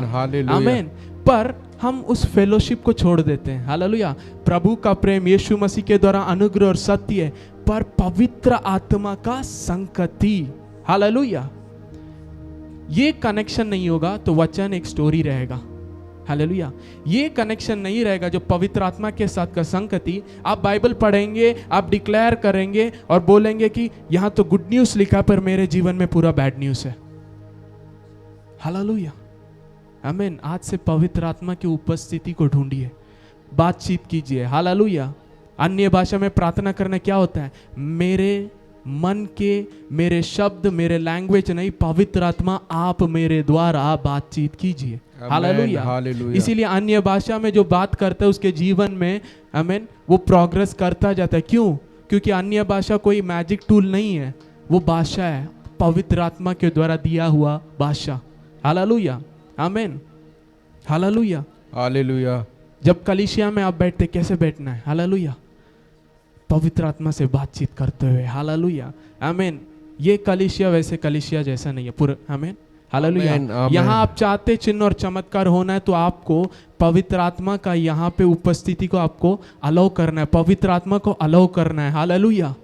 आमीन। पर हम उस फेलोशिप को छोड़ देते हैं। हालेलुया। प्रभु का प्रेम यीशु मसीह के द्वारा अनुग्रह और सत्य है, पर पवित्र आत्मा का संगति। हालेलुया। ये कनेक्शन नहीं होगा तो वचन एक स्टोरी रहेगा। हालेलुया। ये कनेक्शन नहीं रहेगा जो पवित्र आत्मा के साथ का संगति। आप बाइबल पढ़ेंगे, आप डिक्लेयर करेंगे और बोलेंगे कि यहां तो गुड न्यूज लिखा, पर मेरे जीवन में पूरा बैड न्यूज है। हालेलुया, आमीन। आज से पवित्र आत्मा की उपस्थिति को ढूंढिए, बातचीत कीजिए। हालेलुया। अन्य भाषा में प्रार्थना करना क्या होता है? मेरे मन के, मेरे शब्द, मेरे लैंग्वेज नहीं, पवित्र आत्मा आप मेरे द्वारा बातचीत कीजिए। Hallelujah, hallelujah. इसीलिए अन्य भाषा में जो बात करता है उसके जीवन में, आमीन, वो प्रोग्रेस करता जाता है। क्यों? क्योंकि अन्य भाषा कोई मैजिक टूल नहीं है, वो भाषा है पवित्र आत्मा के द्वारा दिया हुआ भाषा। Hallelujah, amen, hallelujah, hallelujah. जब कलीसिया में आप बैठते, कैसे बैठना है? हालेलुया, पवित्र आत्मा से बातचीत करते हुए। हालेलुया, आमीन। ये कलीसिया वैसे कलीसिया जैसा नहीं है पूरा, आमीन, हालेलुया। यहाँ आप चाहते चिन्ह और चमत्कार होना है तो आपको पवित्र आत्मा का यहाँ पे उपस्थिति को आपको अलाउ करना है, पवित्र आत्मा को अलाउ करना है। Hallelujah,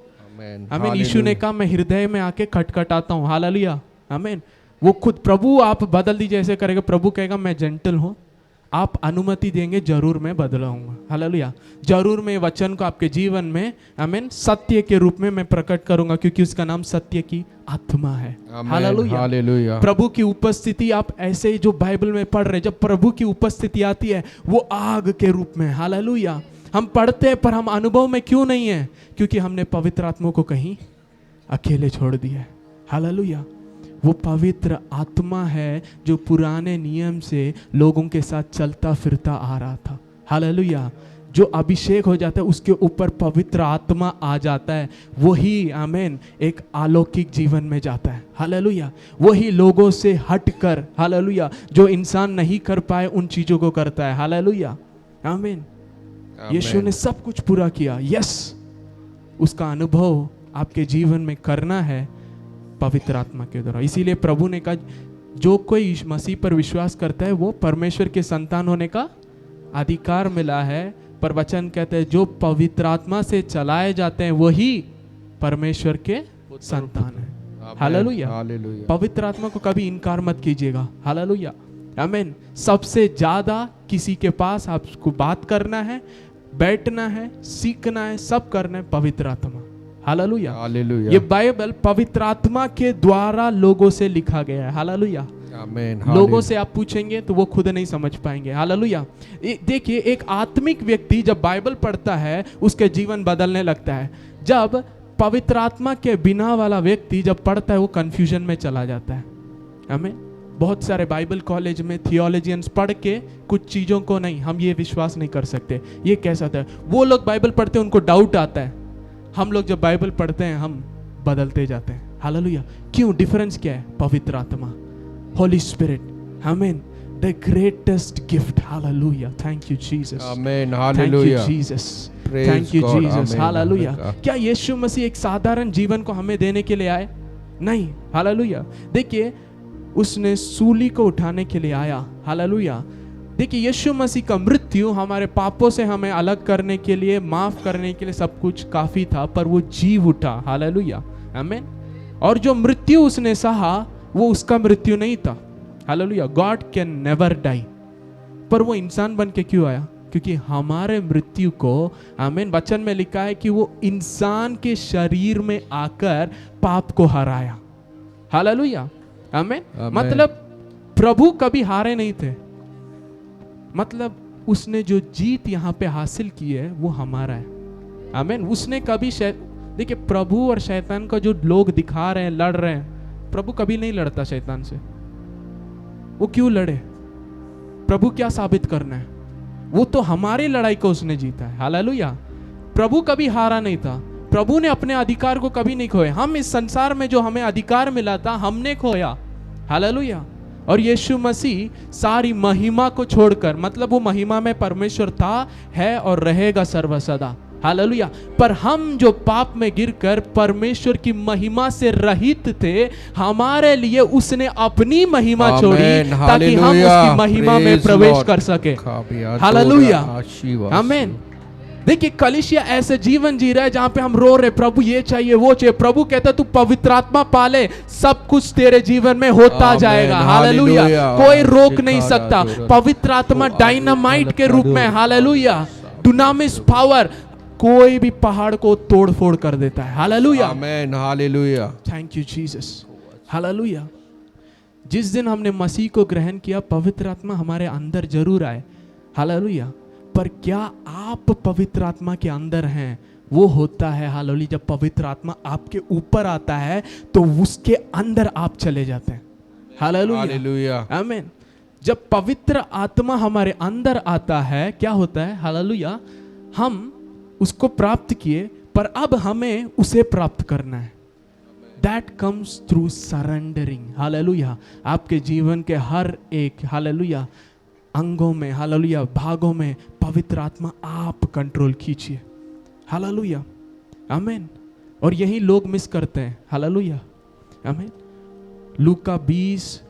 amen. यीशु ने कहा मैं हृदय में आके खटखटाता हूँ। हालेलुया, आमीन। वो खुद प्रभु आप बदल दीजिए, ऐसे करेगा। प्रभु कहेगा मैं जेंटल हूँ, आप अनुमति देंगे, जरूर मैं बदलाऊंगा। हालेलुया, जरूर मैं वचन को आपके जीवन में, आमीन, सत्य के रूप में मैं प्रकट करूंगा, क्योंकि उसका नाम सत्य की आत्मा है। Hallelujah, hallelujah. प्रभु की उपस्थिति आप ऐसे ही जो बाइबल में पढ़ रहे, जब प्रभु की उपस्थिति आती है वो आग के रूप में। हालेलुया। हम पढ़ते हैं पर हम अनुभव में क्यों नहीं है? क्योंकि हमने पवित्र आत्मा को कहीं अकेले छोड़ दिया है। हालेलुया। वो पवित्र आत्मा है जो पुराने नियम से लोगों के साथ चलता फिरता आ रहा था। हालेलुया। जो अभिषेक हो जाता है उसके ऊपर पवित्र आत्मा आ जाता है, वही, आमीन, एक अलौकिक जीवन में जाता है। हालेलुया। वही लोगों से हटकर, हालेलुया, जो इंसान नहीं कर पाए उन चीजों को करता है। Hallelujah, amen. यीशु ने सब कुछ पूरा किया। यस, उसका अनुभव आपके जीवन में करना है पवित्र आत्मा के द्वारा। इसीलिए प्रभु ने कहा जो कोई मसीह पर विश्वास करता है वो परमेश्वर के संतान होने का अधिकार मिला है। पर वचन कहते हैं जो पवित्र आत्मा से चलाए जाते हैं वही परमेश्वर के संतान है। हालेलुया, पवित्र आत्मा को कभी इनकार मत कीजिएगा। हालेलुया, आमीन। सबसे ज्यादा किसी के पास आपको बात करना है, बैठना है, सीखना है, सब करना है पवित्र आत्मा। Hallelujah, hallelujah. ये बाइबल पवित्र आत्मा के द्वारा लोगों से लिखा गया है। हालेलुया, आमीन। लोगों से आप पूछेंगे तो वो खुद नहीं समझ पाएंगे। हालेलुया। देखिए, एक आत्मिक व्यक्ति जब बाइबल पढ़ता है उसके जीवन बदलने लगता है। जब पवित्र आत्मा के बिना वाला व्यक्ति जब पढ़ता है वो कंफ्यूजन में चला जाता है। आमीन। बहुत सारे बाइबल कॉलेज में थियोलॉजियंस पढ़ के कुछ चीज़ों को नहीं, हम ये विश्वास नहीं कर सकते, ये कैसा था। वो लोग बाइबल पढ़ते हैं, उनको डाउट आता है। हम लोग जब बाइबल पढ़ते हैं हम बदलते जाते हैं। हालेलुया। क्यों? डिफरेंस क्या है? पवित्र आत्मा, Holy Spirit, amen, the greatest gift. Hallelujah, thank you Jesus, amen, thank you hallelujah, Jesus, Praise thank you God, Jesus, amen, hallelujah. Hallelujah. क्या यीशु मसीह एक साधारण जीवन को हमें देने के लिए आए? नहीं, हालेलुया। देखिए, उसने सूली को उठाने के लिए आया, हालेलुया। देखिए, यीशु मसीह का मृत्यु हमारे पापों से हमें अलग करने के लिए, माफ करने के लिए सब कुछ काफी था, पर वो जीव उठा, हालेलुया, आमीन। और जो मृत्यु उसने सहा वो उसका मृत्यु नहीं था, hallelujah. God can never die, पर वो इंसान बन के क्यों आया? क्योंकि हमारे मृत्यु को, आमीन, वचन में लिखा है कि वो इंसान के शरीर में आकर पाप को हराया, हालेलुया, आमीन। मतलब प्रभु कभी हारे नहीं थे, मतलब उसने जो जीत यहाँ पे हासिल की है वो हमारा है, आमीन। उसने कभी देखिए, प्रभु और शैतान का जो लोग दिखा रहे हैं, लड़ रहे हैं, प्रभु कभी नहीं लड़ता शैतान से। वो क्यों लड़े? प्रभु क्या साबित करना है? वो तो हमारी लड़ाई को उसने जीता है, हालेलुया। प्रभु कभी हारा नहीं था, प्रभु ने अपने अधिकार को कभी नहीं खोया। हम इस संसार में जो हमें अधिकार मिला था हमने खोया, हालेलुया। और यीशु मसीह सारी महिमा को छोड़कर, मतलब वो महिमा में परमेश्वर था, है और रहेगा सर्वसदा, हालेलुया। पर हम जो पाप में गिरकर परमेश्वर की महिमा से रहित थे, हमारे लिए उसने अपनी महिमा छोड़ी ताकि हम उसकी महिमा में प्रवेश कर सके, हालेलुया, आमीन। देखिए, कलीसिया ऐसे जीवन जी रहा है जहां पे हम रो रहे, प्रभु ये चाहिए वो चाहिए। प्रभु कहता तू पवित्र आत्मा पाले, सब कुछ तेरे जीवन में होता जाएगा, हालेलुया। कोई रोक नहीं सकता। पवित्र आत्मा डायनामाइट के रूप में, हालेलुया, डुनामिस पावर, कोई भी पहाड़ को तोड़ फोड़ कर देता है, hallelujah, amen, hallelujah, thank you Jesus, hallelujah. जिस दिन हमने मसीह को ग्रहण किया, पवित्र आत्मा हमारे अंदर जरूर आए, हालेलुया। पर क्या आप पवित्र आत्मा के अंदर हैं? वो होता है, हालेलुया, जब पवित्र आत्मा आपके ऊपर आता है तो उसके अंदर आप चले जाते हैं, हालेलुया, आमीन। जब पवित्र आत्मा हमारे अंदर आता है, क्या होता है? हालेलुया, हम उसको प्राप्त किए, पर अब हमें उसे प्राप्त करना है। That comes through surrendering, hallelujah. आपके जीवन के हर एक, हालेलुया, अंगों में, हालेलुया, भागों में पवित्र आत्मा आप कंट्रोल कीजिए, हालेलुया, आमीन। और यही लोग मिस करते हैं, हालेलुया, आमीन। लूका 20,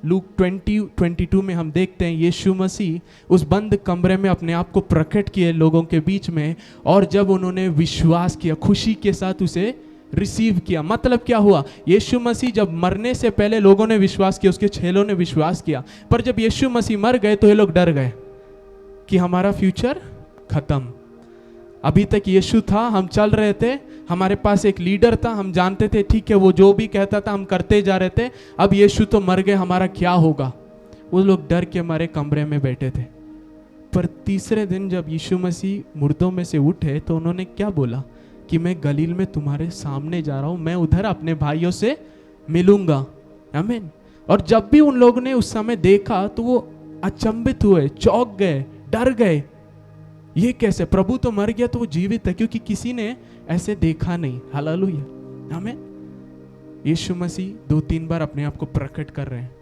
लूक 20:22 में हम देखते हैं यीशु मसीह उस बंद कमरे में अपने आप को प्रकट किए लोगों के बीच में, और जब उन्होंने विश्वास किया, खुशी के साथ उसे रिसीव किया। मतलब क्या हुआ? यीशु मसीह जब मरने से पहले लोगों ने विश्वास किया, उसके चेलों ने विश्वास किया, पर जब यीशु मसीह मर गए तो ये लोग डर गए कि हमारा फ्यूचर खत्म। अभी तक यीशु था, हम चल रहे थे, हमारे पास एक लीडर था, हम जानते थे ठीक है वो जो भी कहता था हम करते जा रहे थे। अब यीशु तो मर गए, हमारा क्या होगा? वो लोग डर के हमारे कमरे में बैठे थे। पर तीसरे दिन जब यीशु मसीह मुर्दों में से उठे तो उन्होंने क्या बोला कि मैं गलील में तुम्हारे सामने जा रहा हूं, मैं उधर अपने भाइयों से मिलूंगा, आमीन। और जब भी उन लोगों ने उस समय देखा तो वो अचंभित हुए, चौंक गए, डर गए। ये कैसे? प्रभु तो मर गया तो वो जीवित है, क्योंकि किसी ने ऐसे देखा नहीं, हालेलुया, आमीन। यीशु मसीह 2-3 बार अपने आप को प्रकट कर रहे हैं।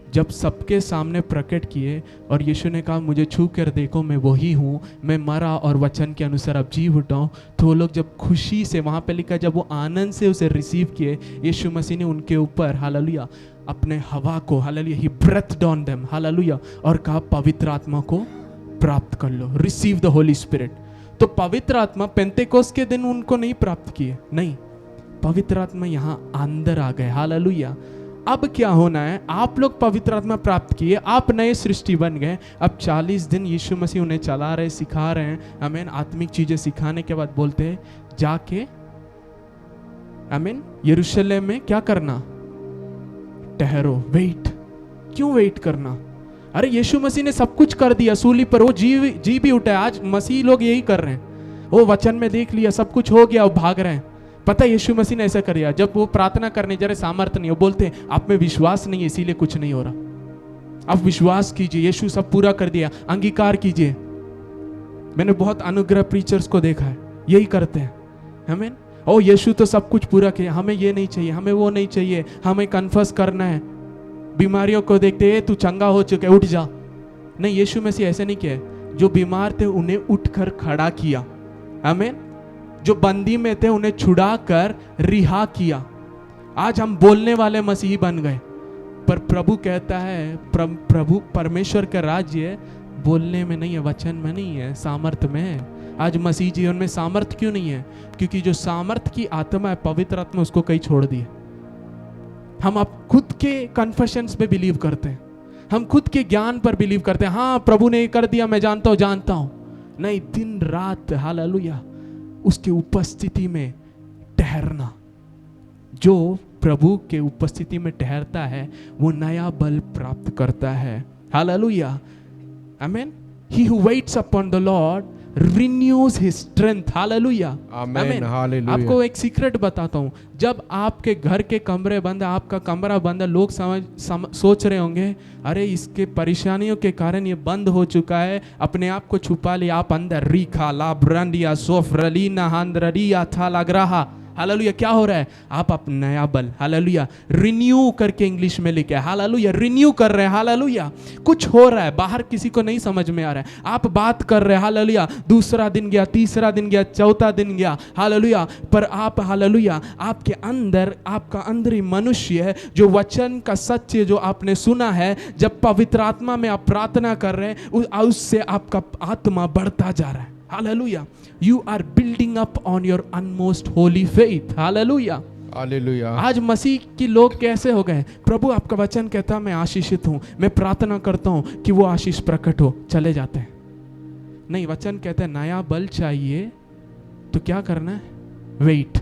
जब सबके सामने प्रकट किए और यीशु ने कहा मुझे छू कर देखो, मैं वही हूँ, मैं मरा और वचन के अनुसार अब जी उठा हूँ, तो वो लोग जब खुशी से, वहाँ पे लिखा जब वो आनंद से उसे रिसीव किए, यीशु मसीह ने उनके ऊपर, हालेलुया, अपने हवा को, hallelujah, he breathed on them, hallelujah, और कहा पवित्र आत्मा को प्राप्त कर लो, रिसीव द होली स्पिरिट। तो पवित्र आत्मा पेंतेकोस्त के दिन उनको नहीं प्राप्त किए, नहीं, पवित्र आत्मा यहाँ अंदर आ गए, हालेलुया। अब क्या होना है? आप लोग पवित्र आत्मा प्राप्त किए, आप नए सृष्टि बन गए। अब 40 दिन यीशु मसीह उन्हें चला रहे, सिखा रहे हैं, आमीन। आत्मिक चीजें सिखाने के बाद बोलते हैं जाके, आमीन, यरूशलेम में क्या करना? ठहरो, वेट। क्यों वेट करना? अरे यीशु मसीह ने सब कुछ कर दिया सूली पर, वो जी भी उठा है। आज मसीह लोग यही कर रहे हैं, वो वचन में देख लिया सब कुछ हो गया, वो भाग रहे हैं। पता है यीशु मसीह ने ऐसा कर दिया, जब वो प्रार्थना करने जा रहे सामर्थ्य नहीं, वो बोलते हैं आप में विश्वास नहीं है इसीलिए कुछ नहीं हो रहा। आप विश्वास कीजिए, यीशु सब पूरा कर दिया, अंगीकार कीजिए। मैंने बहुत अनुग्रह प्रीचर्स को देखा है, यही करते हैं। आमीन। ओ यीशु तो सब कुछ पूरा किया, हमें ये नहीं चाहिए, हमें वो नहीं चाहिए, हमें कन्फर्स करना है। बीमारियों को देखते हैं, तू चंगा हो चुका है, उठ जा। नहीं, यीशु मसीह ऐसे नहीं किया। जो बीमार थे उन्हें उठकर खड़ा किया। आमीन। जो बंदी में थे उन्हें छुड़ा कर रिहा किया। आज हम बोलने वाले मसीही बन गए, पर प्रभु कहता है, प्रभु परमेश्वर का राज्य बोलने में नहीं है, वचन में नहीं है, सामर्थ में है। आज मसीह जीवन में सामर्थ क्यों नहीं है? क्योंकि जो सामर्थ की आत्मा है, पवित्र आत्मा, उसको कहीं छोड़ दिया। हम अब खुद के कन्फेशंस पे बिलीव करते हैं, हम खुद के ज्ञान पर बिलीव करते हैं। हाँ, प्रभु ने कर दिया, मैं जानता हूं। नहीं, दिन रात हालेलुया उसके उपस्थिति में ठहरना। जो प्रभु के उपस्थिति में ठहरता है वो नया बल प्राप्त करता है। हालेलुया, आमीन। He who waits upon the Lord renews his strength. Hallelujah, amen, hallelujah. आपको एक सीक्रेट बताता हूँ। जब आपके घर के कमरे बंद है, आपका कमरा बंद है, लोग सोच रहे होंगे, अरे इसके परेशानियों के कारण ये बंद हो चुका है, अपने आप को छुपा लिया। आप अंदर रीखा लाब्रंडिया सोफरलीना हांद्रडिया था लग रहा। हालेलुया, क्या हो रहा है? आप नया बल, हालेलुया, रिन्यू करके इंग्लिश में लिखे, हालेलुया, रिन्यू कर रहे हैं। हालेलुया, कुछ हो रहा है, बाहर किसी को नहीं समझ में आ रहा है, आप बात कर रहे हैं। हालेलुया, दूसरा दिन गया, तीसरा दिन गया, चौथा दिन गया, हालेलुया, पर आप, हालेलुया, आपके अंदर, आपका अंदरी मनुष्य है, जो वचन का सत्य जो आपने सुना है, जब पवित्र आत्मा में आप प्रार्थना कर रहे हैं, उससे आपका आत्मा बढ़ता जा रहा है। Hallelujah, you are building up on your unmost holy faith. Hallelujah, hallelujah. आज मसीह की लोग कैसे हो गए? प्रभु आपका वचन कहता है मैं आशीषित हूं, मैं प्रार्थना करता हूं कि वो आशीष प्रकट हो, चले जाते हैं। नहीं, वचन कहता है नया बल चाहिए तो क्या करना है? वेट।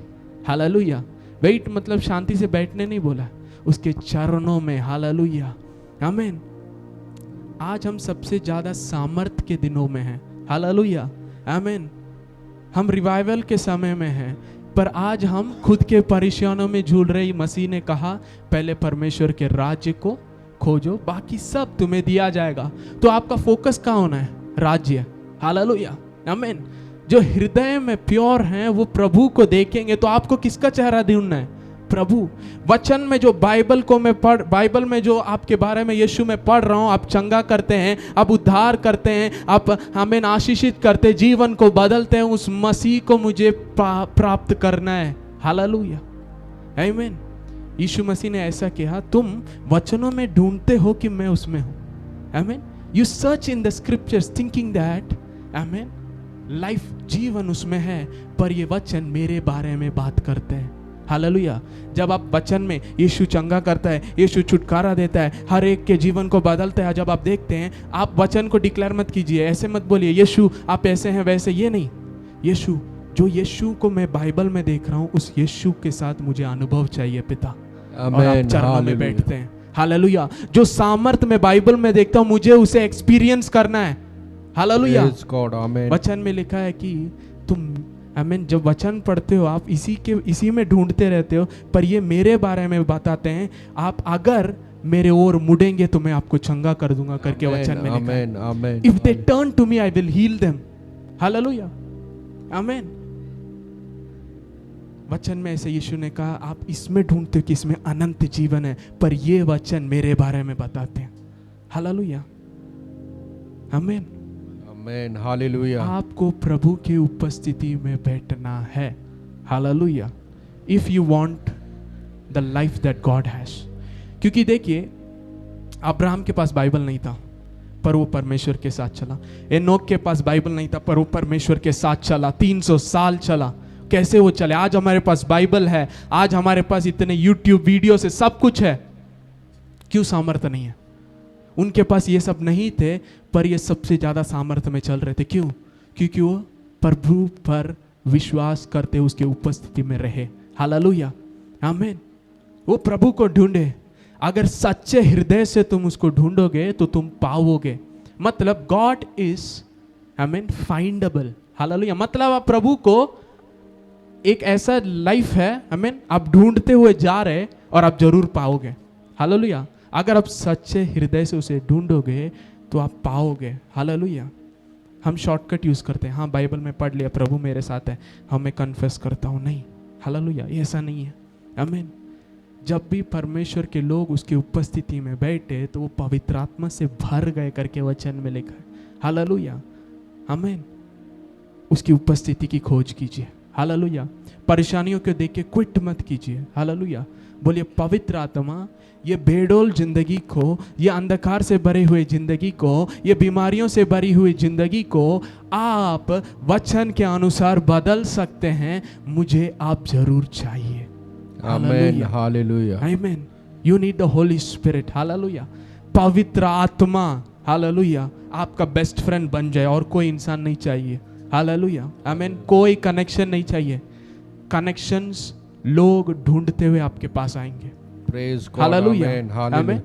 हालेलुया, वेट मतलब शांति से बैठने नहीं बोला, उसके चरणों में। हालेलुया, आमीन। आज हम सबसे ज्यादा सामर्थ के दिनों में हैं। हालेलुया, आमीन। हम रिवाइवल के समय में हैं, पर आज हम खुद के परेशानियों में झूल रहे। मसीह ने कहा पहले परमेश्वर के राज्य को खोजो, बाकी सब तुम्हें दिया जाएगा। तो आपका फोकस कहाँ होना है? राज्य। हालेलुया, आमीन। जो हृदय में प्योर हैं वो प्रभु को देखेंगे। तो आपको किसका चेहरा ढूंढना है? प्रभु। वचन में जो बाइबल में जो आपके बारे में यीशु में पढ़ रहा हूं, आप चंगा करते हैं, आप उद्धार करते हैं, आप हमें आशीषित करते, जीवन को बदलते हैं, उस मसीह को मुझे प्राप्त करना है। Hallelujah, amen. यीशु मसीह ने ऐसा किया, तुम वचनों में ढूंढते हो कि मैं उसमें हूं। आमीन। You search in the scriptures thinking that, आमीन, लाइफ, जीवन उसमें है, पर ये वचन मेरे बारे में बात करते हैं। हालेलुया, जब आप वचन में यीशु चंगा करता है, यीशु छुटकारा देता है, हर एक के जीवन को बदलता है, जब आप देखते हैं, आप वचन को डिक्लेयर मत कीजिए, ऐसे मत बोलिए यीशु आप ऐसे हैं वैसे, ये नहीं। यीशु, जो यीशु को मैं बाइबल में देख रहा हूं, उस यीशु के साथ मुझे अनुभव चाहिए पिता। और आप चरणों में बैठते हैं। हालेलुया, जो सामर्थ में बाइबल में देखता हूं, मुझे उसे एक्सपीरियंस करना है। हालेलुया, वचन में लिखा है कि तुम, आमीन, जब वचन पढ़ते हो आप इसी में ढूंढते रहते हो, पर ये मेरे बारे में बताते हैं, आप अगर मेरे ओर मुड़ेंगे तो मैं आपको चंगा कर दूंगा करके वचन में लिखा है। If they turn to me I will heal them. Hallelujah, amen. वचन में ऐसे यीशु ने कहा आप इसमें ढूंढते हो कि इसमें अनंत जीवन है, पर ये वचन मेरे बारे में बताते हैं। Hallelujah, amen, amen, hallelujah. आपको प्रभु की उपस्थिति में बैठना है। Hallelujah, if you want the life that God has. क्योंकि देखिए, अब्राहम के पास बाइबल नहीं था, पर वो परमेश्वर के साथ चला। एनोक के पास बाइबल नहीं था, पर वो परमेश्वर के साथ चला। 300 साल चला। कैसे वो चले? आज हमारे पास बाइबल है, आज हमारे पास इतने यूट्यूब वीडियो से सब कुछ है। क्यों सामर्थ्य नहीं है? उनके पास ये सब नहीं थे, पर ये सबसे ज्यादा सामर्थ्य में चल रहे थे। क्यों? क्योंकि वो प्रभु पर विश्वास करते उसके उपस्थिति में रहे। हालेलुया, आमीन। वो प्रभु को ढूंढे। अगर सच्चे हृदय से तुम उसको ढूंढोगे तो तुम पाओगे। मतलब गॉड इज, आमीन, फाइंडेबल। हालेलुया, मतलब आप प्रभु को, एक ऐसा लाइफ है, आमीन, आप ढूंढते हुए जा रहे और आप जरूर पाओगे। हालेलुया, अगर आप सच्चे हृदय से उसे ढूंढोगे तो आप पाओगे। हालेलुया। हम शॉर्टकट यूज करते हैं, हाँ बाइबल में पढ़ लिया, प्रभु मेरे साथ है, हाँ मैं कन्फेस करता हूँ। नहीं, हालेलुया, ये ऐसा नहीं है। आमीन। जब भी परमेश्वर के लोग उसकी उपस्थिति में बैठे तो वो पवित्र आत्मा से भर गए करके वचन में लिखा है। हालेलुया। आमीन। उसकी उपस्थिति की खोज कीजिए। हालेलुया। परेशानियों को देख के क्विट मत कीजिए। हालेलुया। बोलिए पवित्र आत्मा ये बेडोल जिंदगी को, ये अंधकार से भरे हुए जिंदगी को, ये बीमारियों से भरी हुई जिंदगी को आप वचन के अनुसार बदल सकते हैं। मुझे आप जरूर चाहिए। Amen, hallelujah, amen. You need the Holi spirit. Hallelujah. पवित्र आत्मा, हालेलुया, आपका बेस्ट फ्रेंड बन जाए और कोई इंसान नहीं चाहिए। हालेलुया। आमेन। कोई कनेक्शन नहीं चाहिए। कनेक्शंस लोग ढूंढते हुए आपके पास आएंगे। Praise God, hallelujah. Amen, hallelujah. Amen.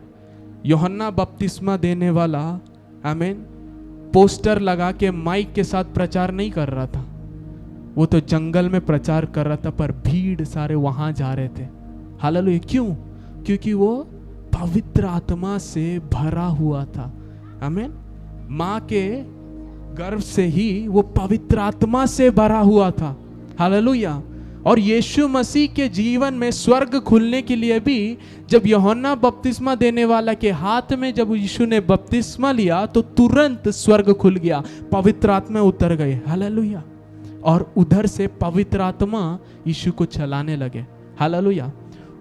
Yuhanna बपतिस्मा देने वाला, आमेन, पोस्टर लगा के माइक के साथ प्रचार नहीं कर रहा था, वो तो जंगल में प्रचार कर रहा था, पर भीड़ सारे वहां जा रहे थे। हालेलुया। क्यों? क्योंकि वो पवित्र आत्मा से भरा हुआ था। आमेन। माँ के गर्भ से ही वो पवित्र आत्मा से भरा हुआ था। हालेलुया। और यीशु मसीह के जीवन में स्वर्ग खुलने के लिए भी जब यूहन्ना बपतिस्मा देने वाला के हाथ में जब यीशु ने बपतिस्मा लिया तो तुरंत स्वर्ग खुल गया, पवित्र आत्मा उतर गए। हालेलुया। और उधर से पवित्र आत्मा यीशु को चलाने लगे। हालेलुया।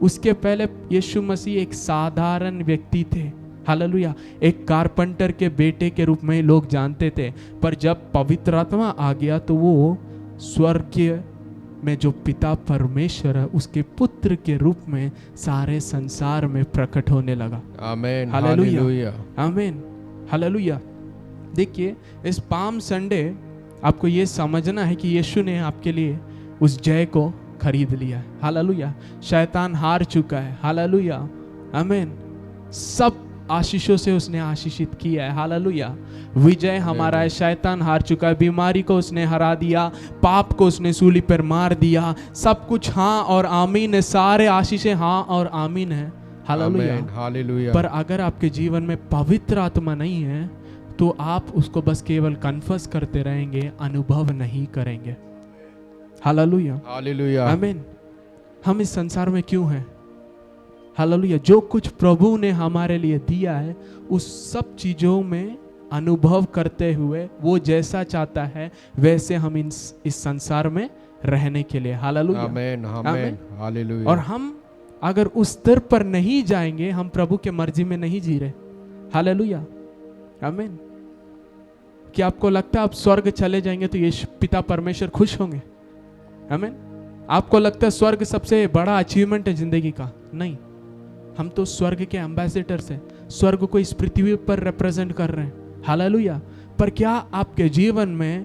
उसके पहले यीशु मसीह एक साधारण व्यक्ति थे। हालेलुया। एक कारपेंटर के बेटे के रूप में लोग जानते थे, पर जब पवित्र आत्मा आ गया तो वो स्वर्गीय में जो पिता परमेश्वर है उसके पुत्र के रूप में सारे संसार में प्रकट होने लगा। आमेन, हालेलुया। हालेलुया। आमीन। हालेलुया। देखिए, इस पाम संडे आपको ये समझना है कि यीशु ने आपके लिए उस जय को खरीद लिया है। हालेलुया। शैतान हार चुका है। हालेलुया। आमीन। सब आशीषों से उसने आशीषित किया है। हालेलुया। विजय हमारा है। शैतान हार चुका है, बीमारी को उसने हरा दिया, पाप को उसने सूली पर मार दिया। सब कुछ हाँ और आमीन है, सारे आशीषें हाँ और आमीन है। हालेलुया। Amen, hallelujah. पर अगर आपके जीवन में पवित्र आत्मा नहीं है तो आप उसको बस केवल कन्फर्स करते रहेंगे, अनुभव नहीं करेंगे। हालेलुया। हालेलुया। आमीन। हम इस संसार में क्यों हैं? हालेलुया। जो कुछ प्रभु ने हमारे लिए दिया है उस सब चीजों में अनुभव करते हुए वो जैसा चाहता है वैसे हम इस संसार में रहने के लिए। हालेलुया। आमेन, आमेन, हालेलुया। और हम अगर उस स्तर पर नहीं जाएंगे, हम प्रभु के मर्जी में नहीं जी रहे। हालेलुया। आमीन। क्या आपको लगता है आप स्वर्ग चले जाएंगे तो यीशु पिता परमेश्वर खुश होंगे? आमीन। आपको लगता है स्वर्ग सबसे बड़ा अचीवमेंट है जिंदगी का? नहीं। हम तो स्वर्ग के एम्बेसडर्स हैं, स्वर्ग को इस पृथ्वी पर रिप्रेजेंट कर रहे हैं। हालेलुया। पर क्या आपके जीवन में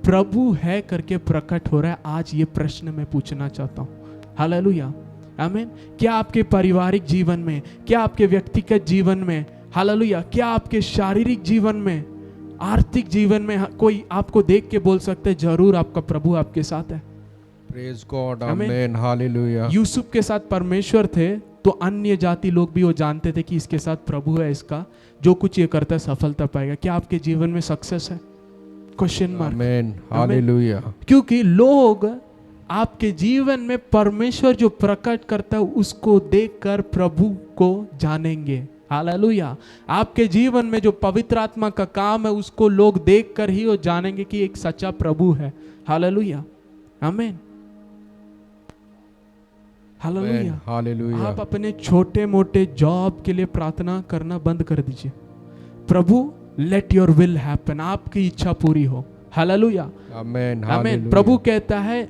प्रभु है करके प्रकट हो रहा है? आज ये प्रश्न मैं पूछना चाहता हूँ। हालेलुया। आमीन। क्या आपके पारिवारिक जीवन में, क्या आपके व्यक्तिगत जीवन में, हालेलुया, क्या आपके शारीरिक जीवन में, आर्थिक जीवन में कोई आपको देख के बोल सकते हैं जरूर आपका प्रभु आपके साथ है? प्रेज गॉड, आमेन, हालेलुया। यूसुफ के साथ परमेश्वर थे तो अन्य जाति लोग भी वो जानते थे कि इसके साथ प्रभु है, इसका जो कुछ ये करता है सफलता पाएगा। क्या आपके जीवन में सक्सेस है? Question mark. Amen, hallelujah. क्योंकि लोग आपके जीवन में परमेश्वर जो प्रकट करता है उसको देखकर प्रभु को जानेंगे। हालेलुया। आपके जीवन में जो पवित्र आत्मा का काम है उसको लोग देखकर ही वो जानेंगे कि एक सच्चा प्रभु है। हालेलुया। आमीन। हालेलुया। हालेलुया। आप अपने छोटे मोटे जॉब के लिए प्रार्थना करना बंद कर दीजिए। प्रभु लेट योर विल हैपन, आपकी इच्छा पूरी हो। हालेलुया। आमेन, आमीन। प्रभु कहता है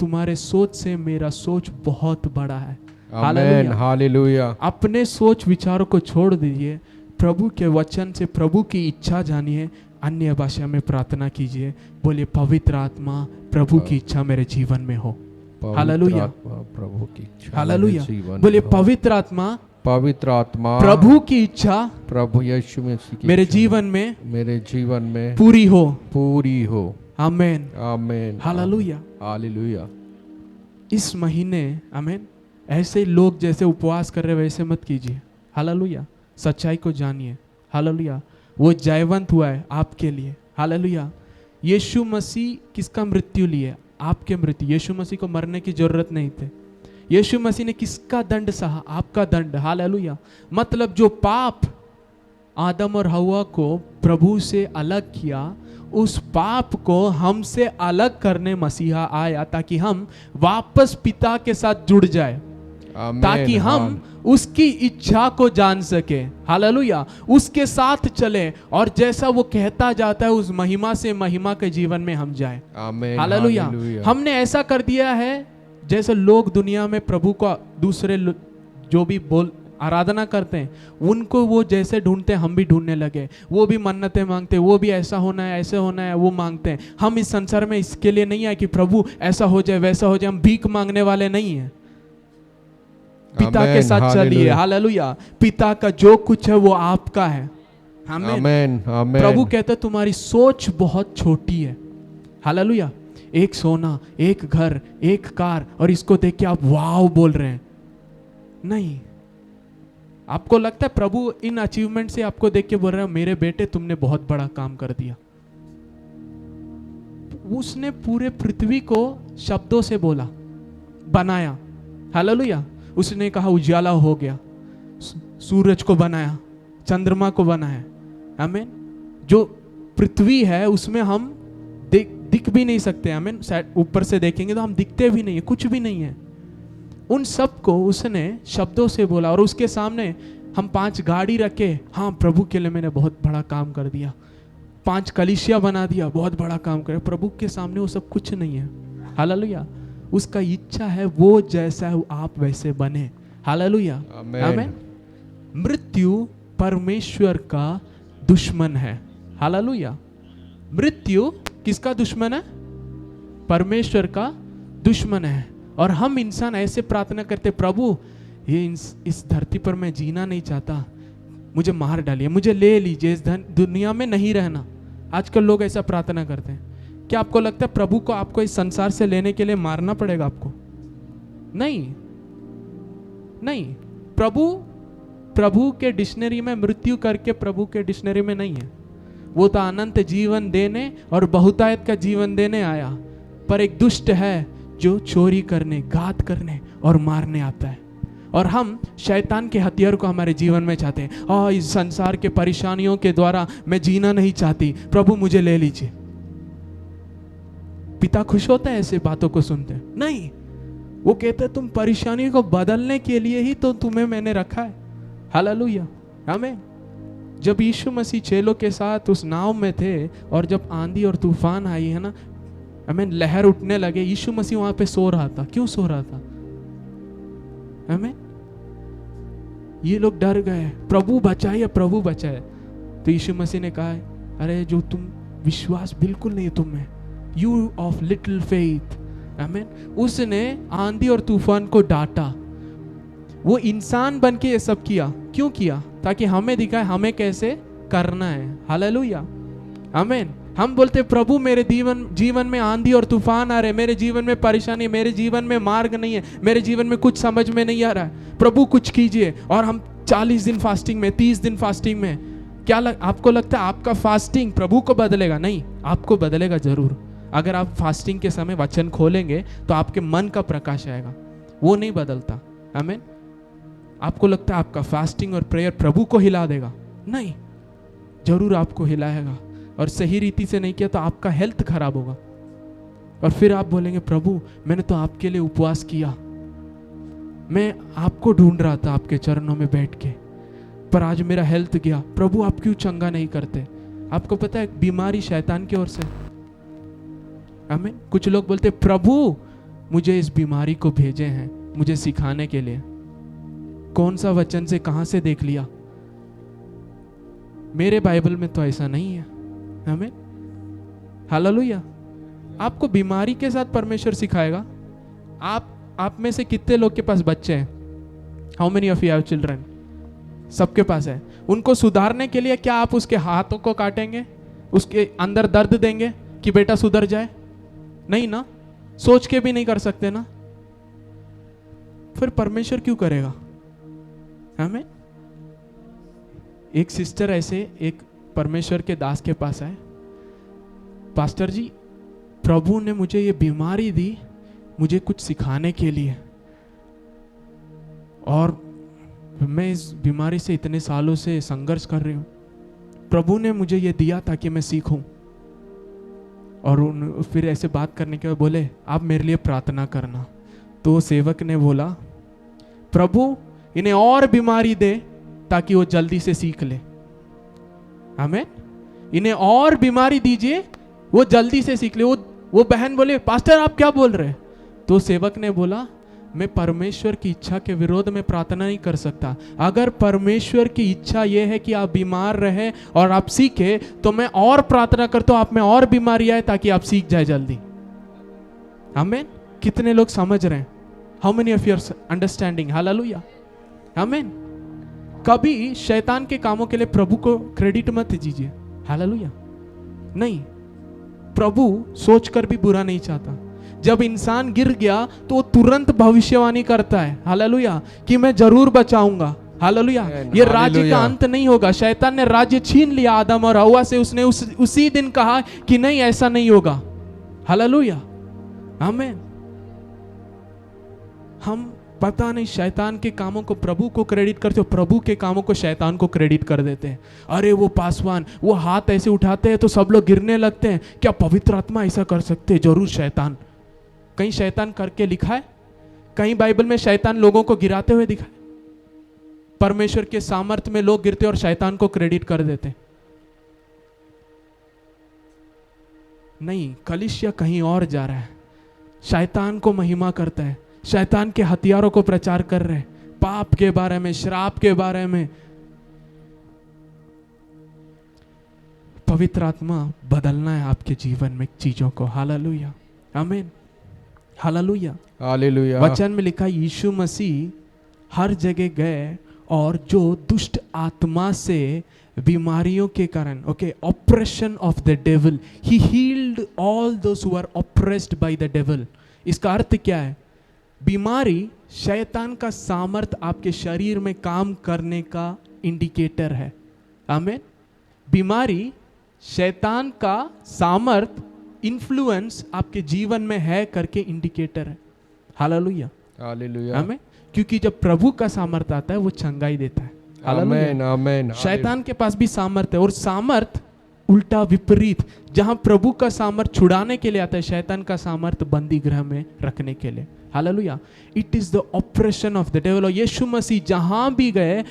तुम्हारे सोच से मेरा सोच बहुत बड़ा है। आमेन, हालेलुया। अपने सोच विचारों को छोड़ दीजिए, प्रभु के वचन से प्रभु की इच्छा जानिए, अन्य भाषा में प्रार्थना कीजिए। बोलिए पवित्र आत्मा प्रभु की इच्छा मेरे जीवन में हो। हालेलुया। प्रभु की इच्छा। हालेलुया। बोलिए पवित्र आत्मा, पवित्र आत्मा प्रभु की इच्छा प्रभु यीशु मसीह की मेरे इच्छा जीवन में पूरी हो। आमीन, आमीन, हालेलुया। हालेलुया। इस महीने आमीन ऐसे लोग जैसे उपवास कर रहे वैसे मत कीजिए। हालेलुया। सच्चाई को जानिए, हालेलुया। वो जयवंत हुआ है आपके लिए, हालेलुया। यीशु मसीह किसका मृत्यु लिए? आपके मृत्यु। यीशु मसीह को मरने की जरूरत नहीं थी। यीशु मसीह ने किसका दंड सहा? आपका दंड, हालेलुया। मतलब जो पाप आदम और हवा को प्रभु से अलग किया, उस पाप को हमसे अलग करने मसीहा आया, ताकि हम वापस पिता के साथ जुड़ जाए, आमीन, ताकि हम उसकी इच्छा को जान सके, हालेलुया। उसके साथ चले और जैसा वो कहता जाता है उस महिमा से महिमा के जीवन में हम जाए, आमीन, हालेलुया। हालेलुया। हमने ऐसा कर दिया है जैसे लोग दुनिया में प्रभु को दूसरे जो भी बोल आराधना करते हैं, उनको वो जैसे ढूंढते हैं हम भी ढूंढने लगे। वो भी मन्नतें मांगते हैं, वो भी ऐसा होना है, ऐसे होना है, वो मांगते हैं। हम इस संसार में इसके लिए नहीं आए कि प्रभु ऐसा हो जाए, वैसा हो जाए। हम भीख मांगने वाले नहीं हैं। पिता के साथ चलिए, हालेलुया। पिता का जो कुछ है वो आपका है, आमीन, आमीन। प्रभु कहते हैं तुम्हारी सोच बहुत छोटी है, हालेलुया। एक सोना, एक घर, एक कार, और इसको देख के आप वाव बोल रहे हैं। नहीं, आपको लगता है प्रभु इन अचीवमेंट से आपको देख के बोल रहे हैं मेरे बेटे तुमने बहुत बड़ा काम कर दिया। उसने पूरे पृथ्वी को शब्दों से बोला, बनाया, हालेलुया। उसने कहा उजाला हो गया, सूरज को बनाया, चंद्रमा को बनाया, आमीन। जो पृथ्वी है उसमें हम दिख भी नहीं सकते, आमीन। ऊपर से देखेंगे तो हम दिखते भी नहीं है, कुछ भी नहीं है। उन सब को उसने शब्दों से बोला, और उसके सामने हम 5 गाड़ी रखे, हाँ प्रभु के लिए मैंने बहुत बड़ा काम कर दिया। 5 कलीसिया बना दिया, बहुत बड़ा काम कर। प्रभु के सामने वो सब कुछ नहीं है, हालेलुया। उसका इच्छा है वो जैसा है आप वैसे बने, हालेलुया, आमीन। मृत्यु परमेश्वर का दुश्मन है, हालेलुया। मृत्यु किसका दुश्मन है? परमेश्वर का दुश्मन है। और हम इंसान ऐसे प्रार्थना करते, प्रभु ये इस धरती पर मैं जीना नहीं चाहता, मुझे मार डालिए, मुझे ले लीजिए, इस दुनिया में नहीं रहना। आजकल लोग ऐसा प्रार्थना करते हैं। क्या आपको लगता है प्रभु को आपको इस संसार से लेने के लिए मारना पड़ेगा आपको? नहीं, नहीं। प्रभु के डिक्शनरी में मृत्यु करके प्रभु के डिक्शनरी में नहीं है। वो तो अनंत जीवन देने और बहुतायत का जीवन देने आया, पर एक दुष्ट है जो चोरी करने, घात करने और मारने आता है। और हम शैतान के हथियार को हमारे जीवन में चाहते हैं। और इस संसार के परेशानियों के द्वारा मैं जीना नहीं चाहती, प्रभु मुझे ले लीजिए। पिता खुश होता है ऐसे बातों को सुनते हैं? नहीं, वो कहते हैं तुम परेशानी को बदलने के लिए ही तो तुम्हें मैंने रखा है, हालेलुया, आमीन। जब यीशु मसीह चेलों के साथ उस नाव में थे और जब आंधी और तूफान आई है ना, आमीन, लहर उठने लगे, यीशु मसीह वहां पे सो रहा था। क्यों सो रहा था? आमीन। ये लोग डर गए, प्रभु बचाए, प्रभु बचाए। तो यीशु मसीह ने कहा, अरे जो तुम विश्वास बिल्कुल नहीं तुम में, यू ऑफ लिटिल फेथ, आमीन। उसने आंधी और तूफान को डांटा। वो इंसान बन के ये सब किया। क्यों किया? ताकि हमें दिखाए हमें कैसे करना है, हालेलुया, आमीन। हम बोलते प्रभु मेरे जीवन में आंधी और तूफान आ रहे, मेरे जीवन में परेशानी, मेरे जीवन में मार्ग नहीं है, मेरे जीवन में कुछ समझ में नहीं आ रहा है, प्रभु कुछ कीजिए। और हम 40 दिन फास्टिंग में, 30 दिन फास्टिंग में, क्या आपको लगता है आपका फास्टिंग प्रभु को बदलेगा? नहीं, आपको बदलेगा जरूर। अगर आप फास्टिंग के समय वचन खोलेंगे तो आपके मन का प्रकाश आएगा, वो नहीं बदलता, आमीन। आपको लगता है आपका फास्टिंग और प्रेयर प्रभु को हिला देगा? नहीं, जरूर आपको हिलाएगा। और सही रीति से नहीं किया तो आपका हेल्थ खराब होगा, और फिर आप बोलेंगे प्रभु मैंने तो आपके लिए उपवास किया, मैं आपको ढूंढ रहा था आपके चरणों में बैठ के, पर आज मेरा हेल्थ गया। प्रभु आप क्यों चंगा नहीं करते? आपको पता है बीमारी शैतान की ओर से, आमीन। कुछ लोग बोलते प्रभु मुझे इस बीमारी को भेजे हैं मुझे सिखाने के लिए। कौन सा वचन से कहां से देख लिया? मेरे बाइबल में तो ऐसा नहीं है, आमीन, हालेलुया। आपको बीमारी के साथ परमेश्वर सिखाएगा। आप में से कितने लोग के पास बच्चे हैं? How many of you have children? सबके पास है। उनको सुधारने के लिए क्या आप उसके हाथों को काटेंगे, उसके अंदर दर्द देंगे कि बेटा सुधर जाए? नहीं ना, सोच के भी नहीं कर सकते ना, फिर परमेश्वर क्यों करेगा? आमीन। एक सिस्टर ऐसे एक परमेश्वर के दास के पास आए, पास्टर जी प्रभु ने मुझे ये बीमारी दी मुझे कुछ सिखाने के लिए, और मैं इस बीमारी से इतने सालों से संघर्ष कर रही हूँ, प्रभु ने मुझे ये दिया ताकि मैं सीखूं। और फिर ऐसे बात करने के बाद बोले आप मेरे लिए प्रार्थना करना। तो सेवक ने बोला प्रभु इन्हें और बीमारी दे ताकि वो जल्दी से सीख ले। आमीन। इन्हें और बीमारी दीजिए वो जल्दी से सीख ले। वो बहन बोले पास्टर आप क्या बोल रहे हैं? तो सेवक ने बोला मैं परमेश्वर की इच्छा के विरोध में प्रार्थना नहीं कर सकता। अगर परमेश्वर की इच्छा यह है कि आप बीमार रहे और आप सीखे तो मैं और प्रार्थना करता हूं आप में और बीमारी आए ताकि आप सीख जाए जल्दी। आमीन। कितने लोग समझ रहे हैं? How many of you are understanding? Hallelujah. Amen. कभी शैतान के कामों के लिए प्रभु को क्रेडिट मत दीजिए। हालेलुया। नहीं, प्रभु सोचकर भी बुरा नहीं चाहता। जब इंसान गिर गया तो वो तुरंत भविष्यवाणी करता है, हालेलुया, कि मैं जरूर बचाऊंगा। हालेलुया। ये राज्य का अंत नहीं होगा। शैतान ने राज्य छीन लिया आदम और हव्वा से। उसने उसी दिन कहा कि नहीं ऐसा नहीं होगा। हालेलुया। आमीन। हम पता नहीं शैतान के कामों को प्रभु को क्रेडिट करते हो, प्रभु के कामों को शैतान को क्रेडिट कर देते हैं। अरे वो पासवान वो हाथ ऐसे उठाते हैं तो सब लोग गिरने लगते हैं, क्या पवित्र आत्मा ऐसा कर सकते हैं? जरूर शैतान। कहीं शैतान करके लिखा है? कहीं बाइबल में शैतान लोगों को गिराते हुए दिखा है? परमेश्वर के सामर्थ्य में लोग गिरते और शैतान को क्रेडिट कर देते नहीं। कलीसिया कहीं और जा रहा है, शैतान को महिमा करता है, शैतान के हथियारों को प्रचार कर रहे हैं, पाप के बारे में, श्राप के बारे में। पवित्र आत्मा बदलना है आपके जीवन में चीजों को। हालेलुया। आमीन। हालेलुया। हालेलुया। वचन में लिखा यीशु मसीह हर जगह गए और जो दुष्ट आत्मा से बीमारियों के कारण, okay, operation of the devil, he healed all those who are oppressed by the devil. इसका अर्थ क्या है? बीमारी शैतान का सामर्थ आपके शरीर में काम करने का इंडिकेटर है। आमीन। बीमारी शैतान का सामर्थ, इन्फ्लुएंस आपके जीवन में है करके इंडिकेटर है। हालेलुया। हालेलुया। आमीन। क्योंकि जब प्रभु का सामर्थ आता है वो चंगाई देता है। आमीन। आमीन। शैतान के पास भी सामर्थ है, और सामर्थ उल्टा विपरीत, जहां प्रभु का सामर्थ छुड़ाने के लिए आता है, शैतान का सामर्थ बंदी गृह में रखने के लिए। Hallelujah. It is the operation of the devil. और यीशु मसीह जहां भी गए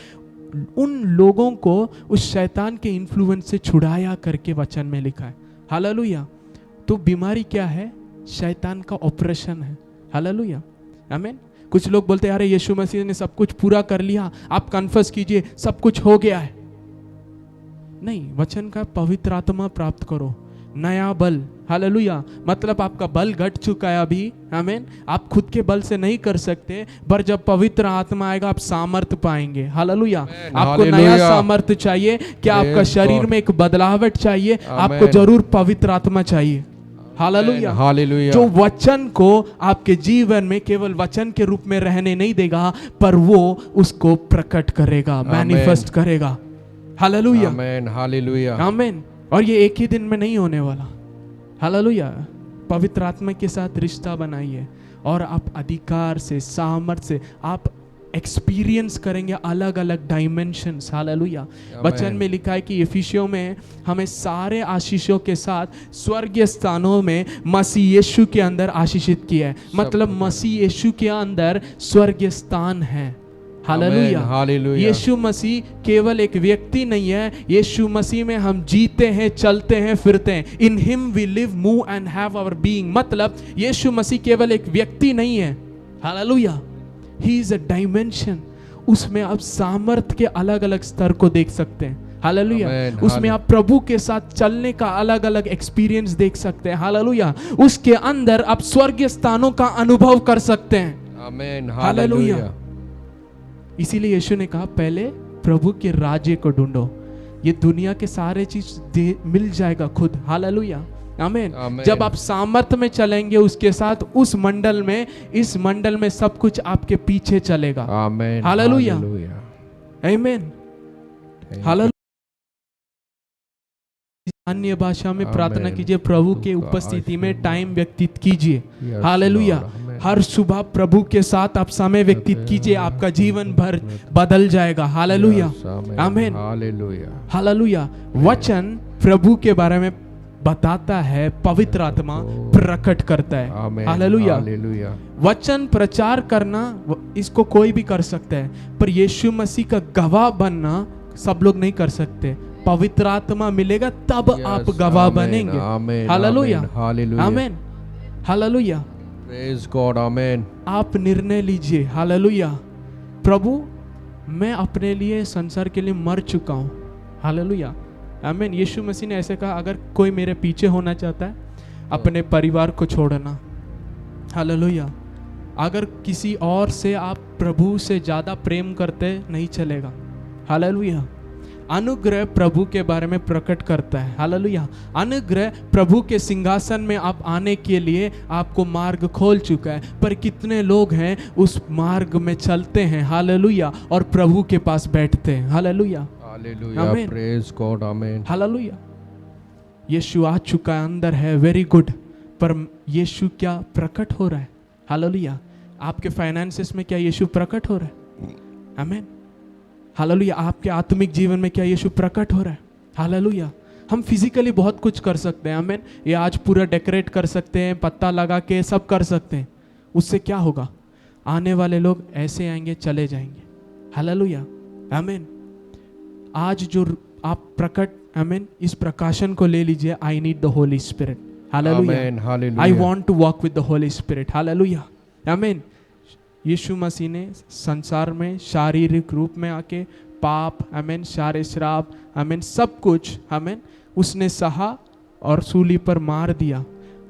उन लोगों को उस शैतान के इन्फ्लुएंस से छुड़ाया करके वचन में लिखा है। हालेलुया। तो बीमारी क्या है? शैतान का ऑपरेशन है। हालेलुया। आमीन। कुछ लोग बोलते हैं अरे यीशु मसीह ने सब कुछ पूरा कर लिया, आप कन्फेस कीजिए सब कुछ हो गया है। नहीं, वचन का पवित्र आत्मा प्राप्त करो, नया बल। हालेलुया। मतलब आपका बल घट चुका है अभी। आमीन। आप खुद के बल से नहीं कर सकते, पर जब पवित्र आत्मा आएगा आप सामर्थ पाएंगे। हालेलुया। आपको नया सामर्थ चाहिए क्या? आपका शरीर में एक बदलावट चाहिए, आपको जरूर पवित्र आत्मा चाहिए। हालेलुया। हालेलुया। जो वचन को आपके जीवन में केवल वचन के रूप में रहने नहीं देगा, पर वो उसको प्रकट करेगा, मैनिफेस्ट करेगा। हालेलुया। आमीन। हालेलुया। आमीन। और ये एक ही दिन में नहीं होने वाला। हालेलुया। पवित्र आत्मा के साथ रिश्ता बनाइए और आप अधिकार से, सामर्थ से आप एक्सपीरियंस करेंगे अलग अलग डायमेंशंस। हालेलुया। वचन में लिखा है कि इफिसियों में हमें सारे आशीषों के साथ स्वर्गीय स्थानों में मसीह यीशु के अंदर आशीषित किया है। मतलब मसीह यीशु के अंदर स्वर्गीय स्थान है। हालेलुया। हालेलुया। यीशु मसीह केवल एक व्यक्ति नहीं है, यीशु मसीह में हम जीते हैं, चलते हैं, फिरते हैं। In him we live, move and have our being. मतलब यीशु मसीह केवल एक व्यक्ति नहीं है। Hallelujah. He is a dimension. उसमें आप सामर्थ के अलग अलग स्तर को देख सकते हैं। हालेलुया। उसमें आप प्रभु के साथ चलने का अलग अलग एक्सपीरियंस देख सकते हैं। हालेलुया। उसके अंदर आप स्वर्गीय स्थानों का अनुभव कर सकते हैं। आमीन। हालेलुया। इसीलिए यीशु ने कहा पहले प्रभु के राज्य को ढूंढो, ये दुनिया के सारे चीज मिल जाएगा खुद। हालेलुया। आमीन। जब आप सामर्थ में चलेंगे उसके साथ, उस मंडल में, इस मंडल में सब कुछ आपके पीछे चलेगा। आमीन। हालेलुया। आमीन। हालेलुया। अन्य भाषा में प्रार्थना आमेन। कीजिए, प्रभु के तुका उपस्थिति में आशीष टाइम व्यतीत कीजिए। Yes, hallelujah. Lord. आमेन। हर सुबह प्रभु के साथ आप समय व्यतीत कीजिए, आपका जीवन भर बदल जाएगा। हालेलुया। Yes, आमेन। आमेन। हालेलुया। हालेलुया। वचन प्रभु के बारे में बताता है, पवित्र आत्मा प्रकट करता है। आमेन। हालेलुया। हालेलुया। वचन प्रचार करना इसको कोई भी कर सकता है, पर यीशु मसीह का गवाह बनना सब लोग नहीं कर सकते। पवित्र आत्मा मिलेगा तब Yes, आप गवाह आमेन, बनेंगे। आमेन, hallelujah. Amen, hallelujah. Amen. Hallelujah. Praise God, आमेन। आप निर्णय लीजिए। हालेलुया। प्रभु, मैं अपने लिए, संसार के लिए मर चुका हूँ। हालेलुया। आमीन। यीशु मसीह ने ऐसे कहा, अगर कोई मेरे पीछे होना चाहता है, अपने परिवार को छोड़ना। हालेलुया। अगर किसी और से आप प्रभु से ज़्यादा प्रेम करते नहीं चलेगा। हालेलुया। अनुग्रह प्रभु के बारे में प्रकट करता है। हालेलुया। अनुग्रह प्रभु के सिंहासन में आप आने के लिए आपको मार्ग खोल चुका है, पर कितने लोग हैं उस मार्ग में चलते हैं। हालेलुया। और प्रभु के पास बैठते हैं। हालेलुया। हालेलुया। आमेन। प्रेज गॉड, आमेन। हालेलुया। यीशु आ चुका है, अंदर है, वेरी गुड। पर यीशु क्या प्रकट हो रहा है? हालेलुया। आपके फाइनेंसेस में क्या यीशु प्रकट हो रहा है? आमीन। हालेलुया। आपके आत्मिक जीवन में क्या यीशु प्रकट हो रहा है? हालेलुया। हम फिजिकली बहुत कुछ कर सकते हैं। आमीन। ये आज पूरा डेकोरेट कर सकते हैं, पत्ता लगा के सब कर सकते हैं। उससे क्या होगा? आने वाले लोग ऐसे आएंगे, चले जाएंगे। हालेलुया। आमीन। आज जो आप प्रकट, आमीन, इस प्रकाशन को ले लीजिए। I need the Holi spirit. Hallelujah. Amen. Hallelujah. I want to walk with the Holi spirit. Hallelujah. Amen. यीशु मसीह ने संसार में शारीरिक रूप में आके पाप, आमीन, सारे श्राप, आमीन, सब कुछ, आमीन, उसने सहा और सूली पर मार दिया।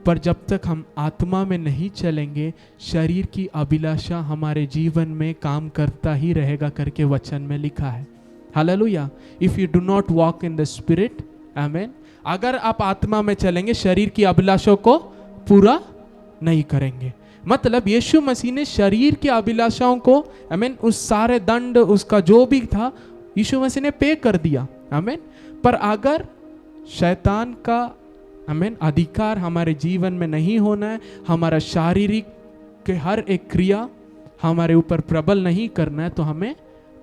पर जब तक हम आत्मा में नहीं चलेंगे, शरीर की अभिलाषा हमारे जीवन में काम करता ही रहेगा करके वचन में लिखा है। Hallelujah. If you do not walk in the spirit, आमीन, अगर आप आत्मा में चलेंगे, शरीर की अभिलाषाओं को पूरा नहीं करेंगे। मतलब यीशु मसीह ने शरीर की अभिलाषाओं को, आमीन, उस सारे दंड, उसका जो भी था, यीशु मसीह ने पे कर दिया। आमीन। पर अगर शैतान का, आमीन, अधिकार हमारे जीवन में नहीं होना है, हमारा शारीरिक के हर एक क्रिया हमारे ऊपर प्रबल नहीं करना है, तो हमें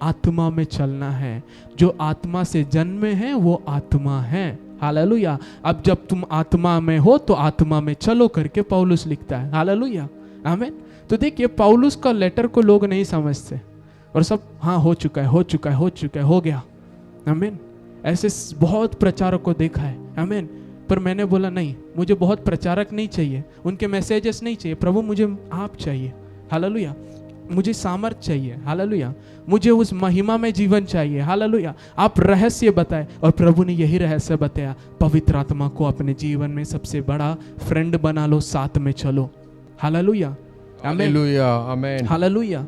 आत्मा में चलना है। जो आत्मा से जन्मे हैं वो आत्मा है। हालेलुया। अब जब तुम आत्मा में हो तो आत्मा में चलो करके पौलुस लिखता है। हालेलुया। आमीन। तो देखिए, पौलुस का लेटर को लोग नहीं समझते और सब हाँ हो चुका है, हो चुका है, हो चुका है, हो गया। आमीन। ऐसे बहुत प्रचारक को देखा है। आमीन। पर मैंने बोला नहीं, मुझे बहुत प्रचारक नहीं चाहिए, उनके मैसेजेस नहीं चाहिए। प्रभु, मुझे आप चाहिए। हालेलुया। मुझे सामर्थ चाहिए। हालेलुया। मुझे उस महिमा में जीवन चाहिए। हालेलुया। आप रहस्य बताए, और प्रभु ने यही रहस्य बताया, पवित्र आत्मा को अपने जीवन में सबसे बड़ा फ्रेंड बना लो, साथ में चलो। Hallelujah. Amen. Hallelujah. Amen. Hallelujah.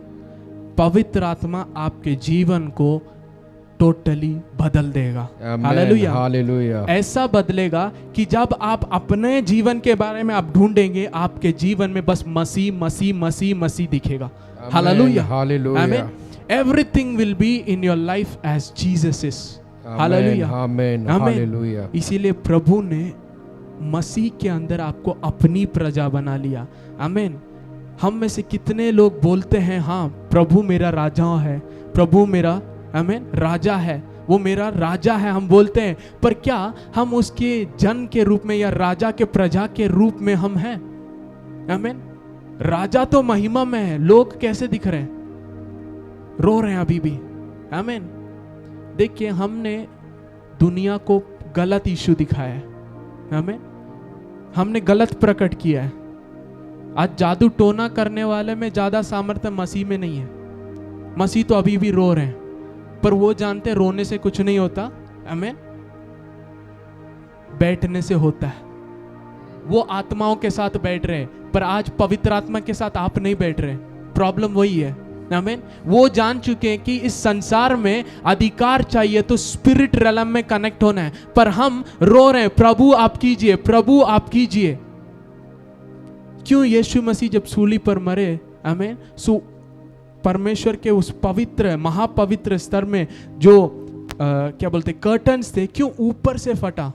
पवित्र आत्मा आपके जीवन को टोटली बदल देगा। आमेन। हालेलुया। हालेलुया। ऐसा बदलेगा कि जब आप अपने जीवन के बारे में आप ढूंढेंगे, आपके जीवन में बस मसीह मसीह मसीह मसीह दिखेगा। Hallelujah. Hallelujah. Amen. Everything will be in your life as Jesus is. Hallelujah. Amen. Amen. Hallelujah. इसीलिए प्रभु ने मसीह के अंदर आपको अपनी प्रजा बना लिया। आमीन। हम में से कितने लोग बोलते हैं, हाँ प्रभु मेरा राजा है, प्रभु मेरा, आमीन, राजा है, वो मेरा राजा है, हम बोलते हैं, पर क्या हम उसके जन के रूप में या राजा के प्रजा के रूप में हम हैं? आमीन। राजा तो महिमा में है, लोग कैसे दिख रहे हैं? रो रहे हैं अभी भी। आमीन। देखिए, हमने दुनिया को गलत यीशु दिखाया है। आमीन। हमने गलत प्रकट किया है। आज जादू टोना करने वाले में ज्यादा सामर्थ्य मसीह में नहीं है। मसीह तो अभी भी रो रहे हैं, पर वो जानते रोने से कुछ नहीं होता। आमीन। बैठने से होता है। वो आत्माओं के साथ बैठ रहे हैं, पर आज पवित्र आत्मा के साथ आप नहीं बैठ रहे। प्रॉब्लम वही है। आमीन। वो जान चुके हैं कि इस संसार में अधिकार चाहिए तो स्पिरिट रेलम में कनेक्ट होना है, पर हम रो रहे हैं, प्रभु आप कीजिए, प्रभु आप कीजिए। क्यों? यीशु मसीह जब सूली पर मरे, आमीन, परमेश्वर के उस पवित्र महापवित्र स्तर में जो क्या बोलते कर्टन्स थे, क्यों ऊपर से फटा?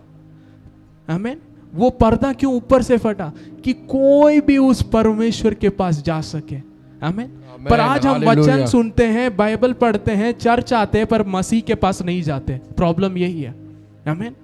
आमीन। वो पर्दा क्यों ऊपर से फटा? कि कोई भी उस परमेश्वर के पास जा सके। आमीन। पर आज हम वचन सुनते हैं, बाइबल पढ़ते हैं, चर्च आते हैं, पर मसीह के पास नहीं जाते। प्रॉब्लम यही है। आमीन।